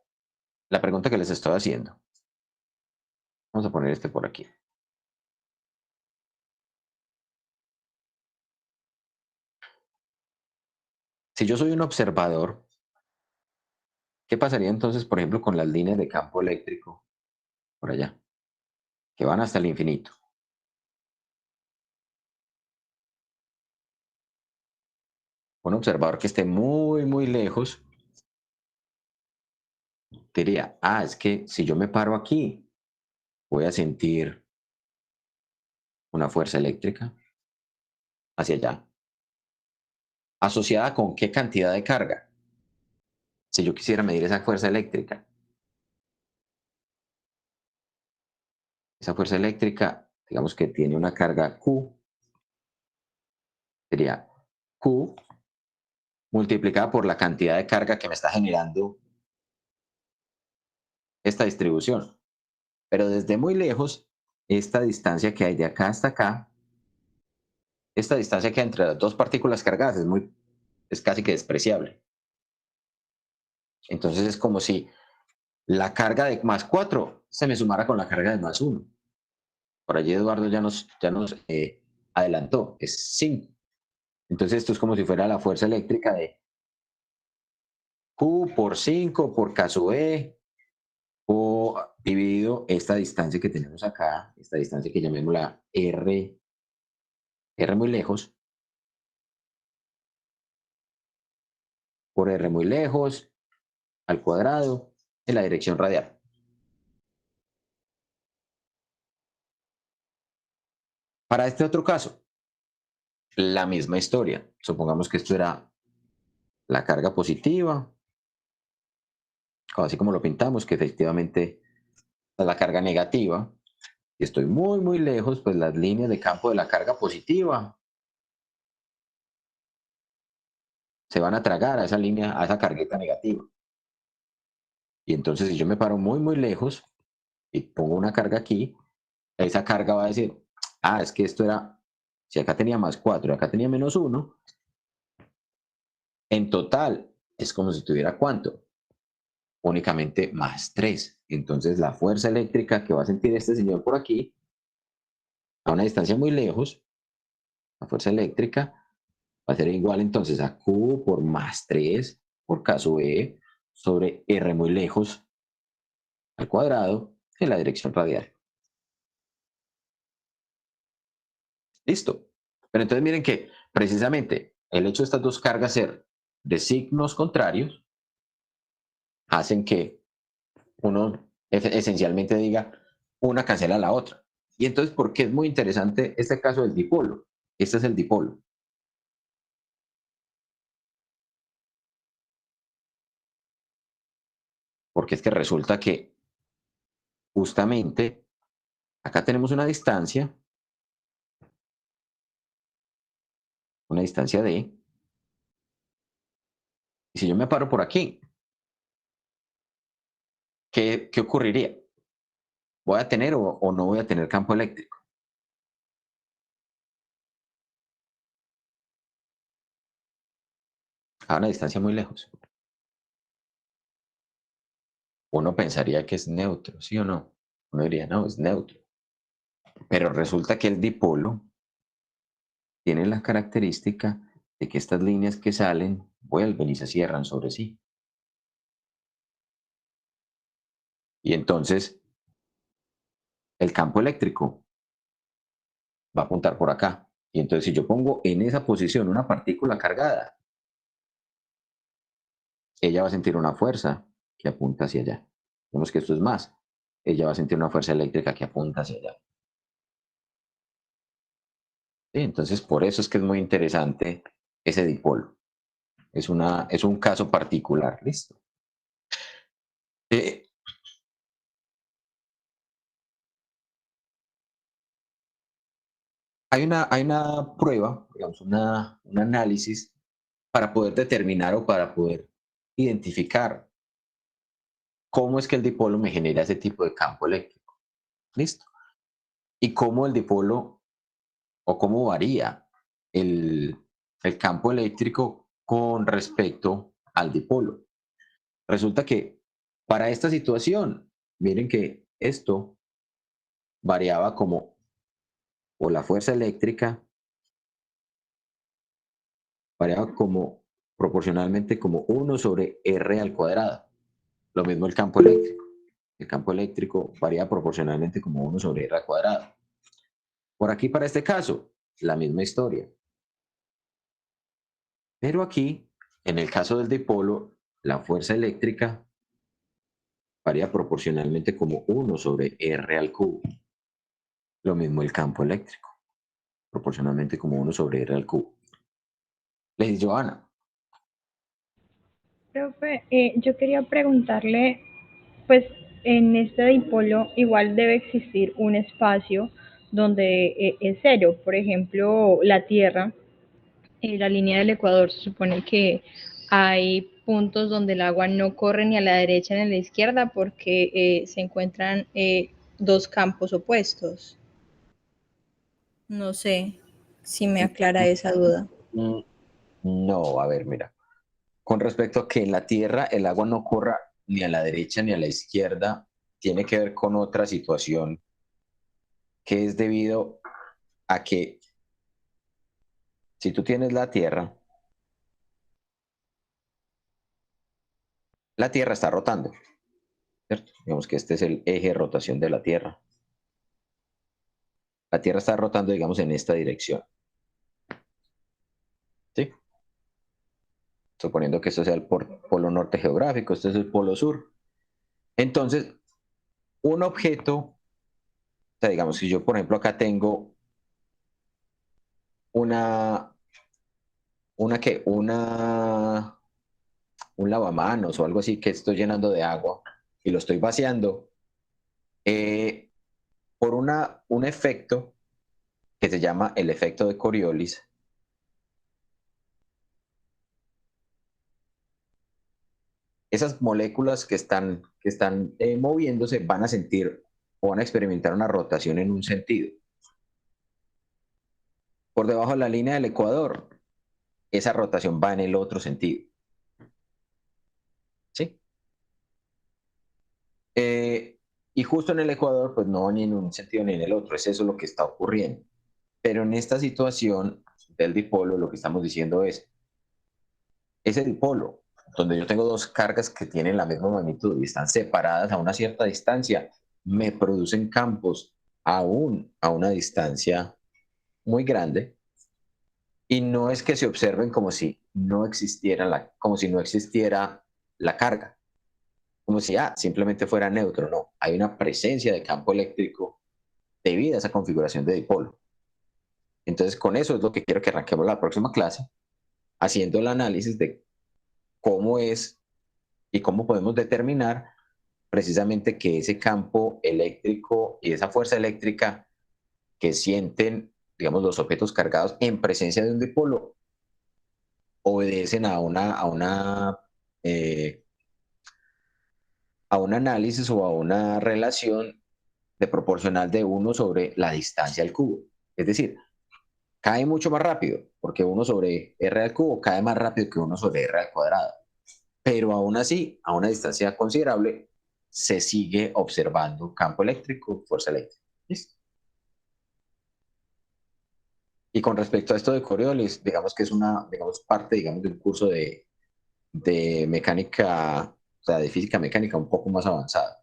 pregunta que les estoy haciendo. Vamos a poner este por aquí. Si yo soy un observador, ¿qué pasaría entonces, por ejemplo, con las líneas de campo eléctrico por allá, que van hasta el infinito? Un observador que esté muy, muy lejos diría, es que si yo me paro aquí, voy a sentir una fuerza eléctrica hacia allá. ¿Asociada con qué cantidad de carga? Si yo quisiera medir esa fuerza eléctrica. Esa fuerza eléctrica, digamos que tiene una carga Q, sería Q multiplicada por la cantidad de carga que me está generando esta distribución. Pero desde muy lejos, esta distancia que hay de acá hasta acá, esta distancia que hay entre las dos partículas cargadas es casi que despreciable. Entonces es como si la carga de +4 se me sumara con la carga de +1. Por allí Eduardo ya nos adelantó, es 5. Entonces esto es como si fuera la fuerza eléctrica de Q por 5 por K sub E, o dividido esta distancia que tenemos acá, esta distancia que llamémosla R muy lejos, por R muy lejos, al cuadrado, en la dirección radial. Para este otro caso, la misma historia. Supongamos que esto era la carga positiva, así como lo pintamos, que efectivamente es la carga negativa. Si estoy muy, muy lejos, pues las líneas de campo de la carga positiva se van a tragar a esa línea, a esa cargueta negativa. Y entonces si yo me paro muy, muy lejos y pongo una carga aquí, esa carga va a decir, es que esto era, si acá tenía más 4 y acá tenía menos 1, en total es como si tuviera ¿cuánto? Únicamente más 3. Entonces la fuerza eléctrica que va a sentir este señor por aquí, a una distancia muy lejos, la fuerza eléctrica va a ser igual entonces a Q por más 3 por K sub E sobre R muy lejos al cuadrado en la dirección radial. Listo. Pero entonces miren que precisamente el hecho de estas dos cargas ser de signos contrarios hacen que uno esencialmente diga una cancela a la otra. Y entonces, ¿por qué es muy interesante este caso del dipolo? Este es el dipolo. Porque es que resulta que justamente acá tenemos una distancia D, y si yo me paro por aquí, ¿qué ocurriría? ¿Voy a tener o no voy a tener campo eléctrico? A una distancia muy lejos. Uno pensaría que es neutro, ¿sí o no? Uno diría, no, es neutro. Pero resulta que el dipolo tiene la característica de que estas líneas que salen vuelven y se cierran sobre sí. Y entonces el campo eléctrico va a apuntar por acá. Y entonces si yo pongo en esa posición una partícula cargada, ella va a sentir una fuerza que apunta hacia allá. Vemos que esto es más. Ella va a sentir una fuerza eléctrica que apunta hacia allá. ¿Sí? Entonces por eso es que es muy interesante ese dipolo. Es un caso particular. ¿Listo? Hay una prueba, digamos, un análisis para poder determinar o para poder identificar cómo es que el dipolo me genera ese tipo de campo eléctrico. ¿Listo? Y cómo el dipolo o cómo varía el campo eléctrico con respecto al dipolo. Resulta que para esta situación, miren que esto variaba como, o la fuerza eléctrica variaba como proporcionalmente como 1 sobre R al cuadrado. Lo mismo el campo eléctrico. El campo eléctrico varía proporcionalmente como 1 sobre R al cuadrado. Por aquí, para este caso, la misma historia. Pero aquí, en el caso del dipolo, la fuerza eléctrica varía proporcionalmente como 1 sobre R al cubo. Lo mismo el campo eléctrico, proporcionalmente como 1 sobre R al cubo. Le dice Joana. Profe, yo quería preguntarle, pues en este dipolo igual debe existir un espacio donde es cero, por ejemplo, la Tierra, la línea del Ecuador, se supone que hay puntos donde el agua no corre ni a la derecha ni a la izquierda porque se encuentran dos campos opuestos. No sé si me aclara esa duda. No, a ver, mira. Con respecto a que en la Tierra el agua no corra ni a la derecha ni a la izquierda, tiene que ver con otra situación que es debido a que si tú tienes la Tierra está rotando, ¿cierto? Digamos que este es el eje de rotación de la Tierra. La Tierra está rotando, digamos, en esta dirección. ¿Sí? Suponiendo que esto sea el polo norte geográfico, este es el polo sur. Entonces, un objeto, o sea, digamos, si yo, por ejemplo, acá tengo una un lavamanos o algo así que estoy llenando de agua y lo estoy vaciando, por un efecto que se llama el efecto de Coriolis, esas moléculas que están moviéndose van a sentir o van a experimentar una rotación en un sentido. Por debajo de la línea del ecuador, esa rotación va en el otro sentido. ¿Sí? Y justo en el ecuador, pues no va ni en un sentido ni en el otro. Es eso lo que está ocurriendo. Pero en esta situación del dipolo, lo que estamos diciendo es, ese dipolo, donde yo tengo dos cargas que tienen la misma magnitud y están separadas a una cierta distancia, me producen campos aún a una distancia muy grande, y no es que se observen como si no existiera la carga, como si simplemente fuera neutro. No, hay una presencia de campo eléctrico debido a esa configuración de dipolo. Entonces, con eso es lo que quiero que arranquemos la próxima clase, haciendo el análisis de cómo es y cómo podemos determinar precisamente que ese campo eléctrico y esa fuerza eléctrica que sienten, digamos, los objetos cargados en presencia de un dipolo obedecen a un análisis o a una relación de proporcional de 1 sobre la distancia al cubo. Es decir, cae mucho más rápido, porque 1 sobre r al cubo cae más rápido que 1 sobre r al cuadrado. Pero aún así, a una distancia considerable, se sigue observando campo eléctrico, fuerza eléctrica. ¿Listo? Y con respecto a esto de Coriolis, digamos que es parte, digamos, de un curso de mecánica, o sea, de física mecánica un poco más avanzado.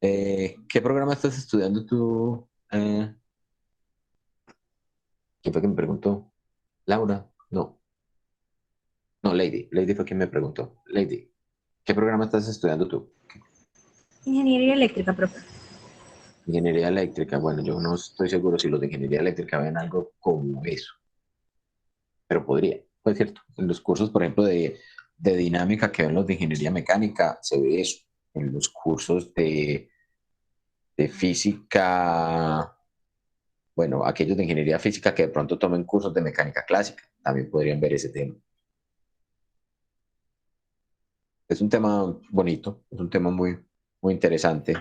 ¿Qué programa estás estudiando tú? ¿Quién fue que me preguntó? ¿Laura? No. No, Lady. Lady fue quien me preguntó. Lady, ¿qué programa estás estudiando tú? Ingeniería eléctrica, profe. Ingeniería eléctrica. Bueno, yo no estoy seguro si los de ingeniería eléctrica ven algo como eso, pero podría. Pues cierto, en los cursos, por ejemplo, de dinámica que ven los de ingeniería mecánica, se ve eso. En los cursos de física, bueno, aquellos de ingeniería física que de pronto tomen cursos de mecánica clásica, también podrían ver ese tema. Es un tema bonito, es un tema muy, muy interesante.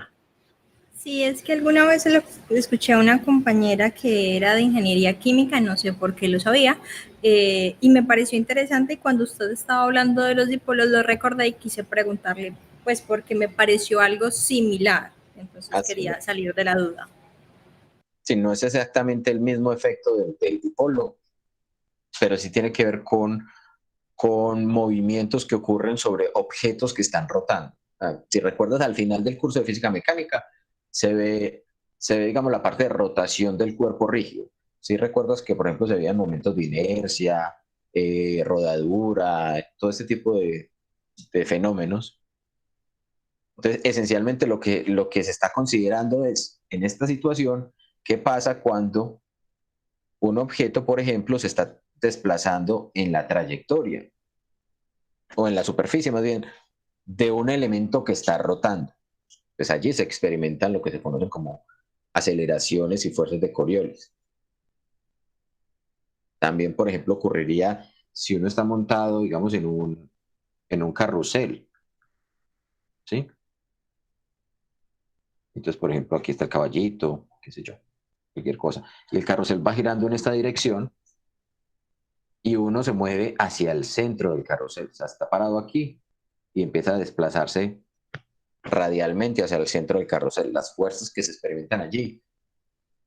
Sí, es que alguna vez escuché a una compañera que era de ingeniería química, no sé por qué lo sabía, y me pareció interesante. Cuando usted estaba hablando de los dipolos lo recordé y quise preguntarle, pues porque me pareció algo similar, entonces quería salir de la duda. Sí, no es exactamente el mismo efecto del dipolo, pero sí tiene que ver con movimientos que ocurren sobre objetos que están rotando. Si recuerdas, al final del curso de física mecánica se ve, digamos, la parte de rotación del cuerpo rígido. Si recuerdas que, por ejemplo, se veían momentos de inercia, rodadura, todo este tipo de fenómenos. Entonces, esencialmente lo que se está considerando es, en esta situación, qué pasa cuando un objeto, por ejemplo, se está desplazando en la trayectoria o en la superficie, más bien, de un elemento que está rotando. Pues allí se experimentan lo que se conocen como aceleraciones y fuerzas de Coriolis. También, por ejemplo, ocurriría si uno está montado, digamos, en un carrusel. ¿Sí? Entonces, por ejemplo, aquí está el caballito, qué sé yo, cualquier cosa. Y el carrusel va girando en esta dirección y uno se mueve hacia el centro del carrusel. O sea, está parado aquí y empieza a desplazarse radialmente hacia el centro del carrusel. Las fuerzas que se experimentan allí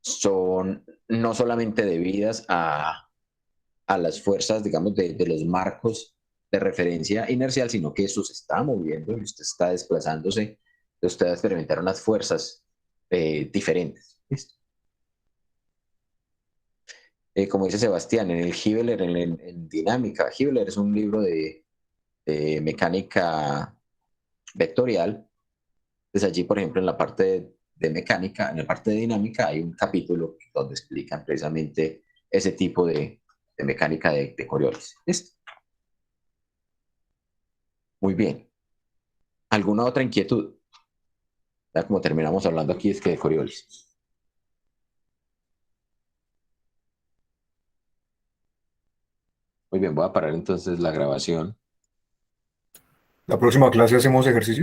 son no solamente debidas a las fuerzas, digamos, de los marcos de referencia inercial, sino que eso se está moviendo y usted está desplazándose. Usted va a experimentar unas fuerzas diferentes. ¿Listo? Como dice Sebastián, en el Hibbeler, en dinámica, Hibbeler es un libro de mecánica vectorial. Entonces allí, por ejemplo, en la parte de mecánica, en la parte de dinámica, hay un capítulo donde explican precisamente ese tipo de mecánica de Coriolis. ¿Listo? Muy bien. ¿Alguna otra inquietud? Ya como terminamos hablando aquí es que de Coriolis. Muy bien, voy a parar entonces la grabación. La próxima clase hacemos ejercicio.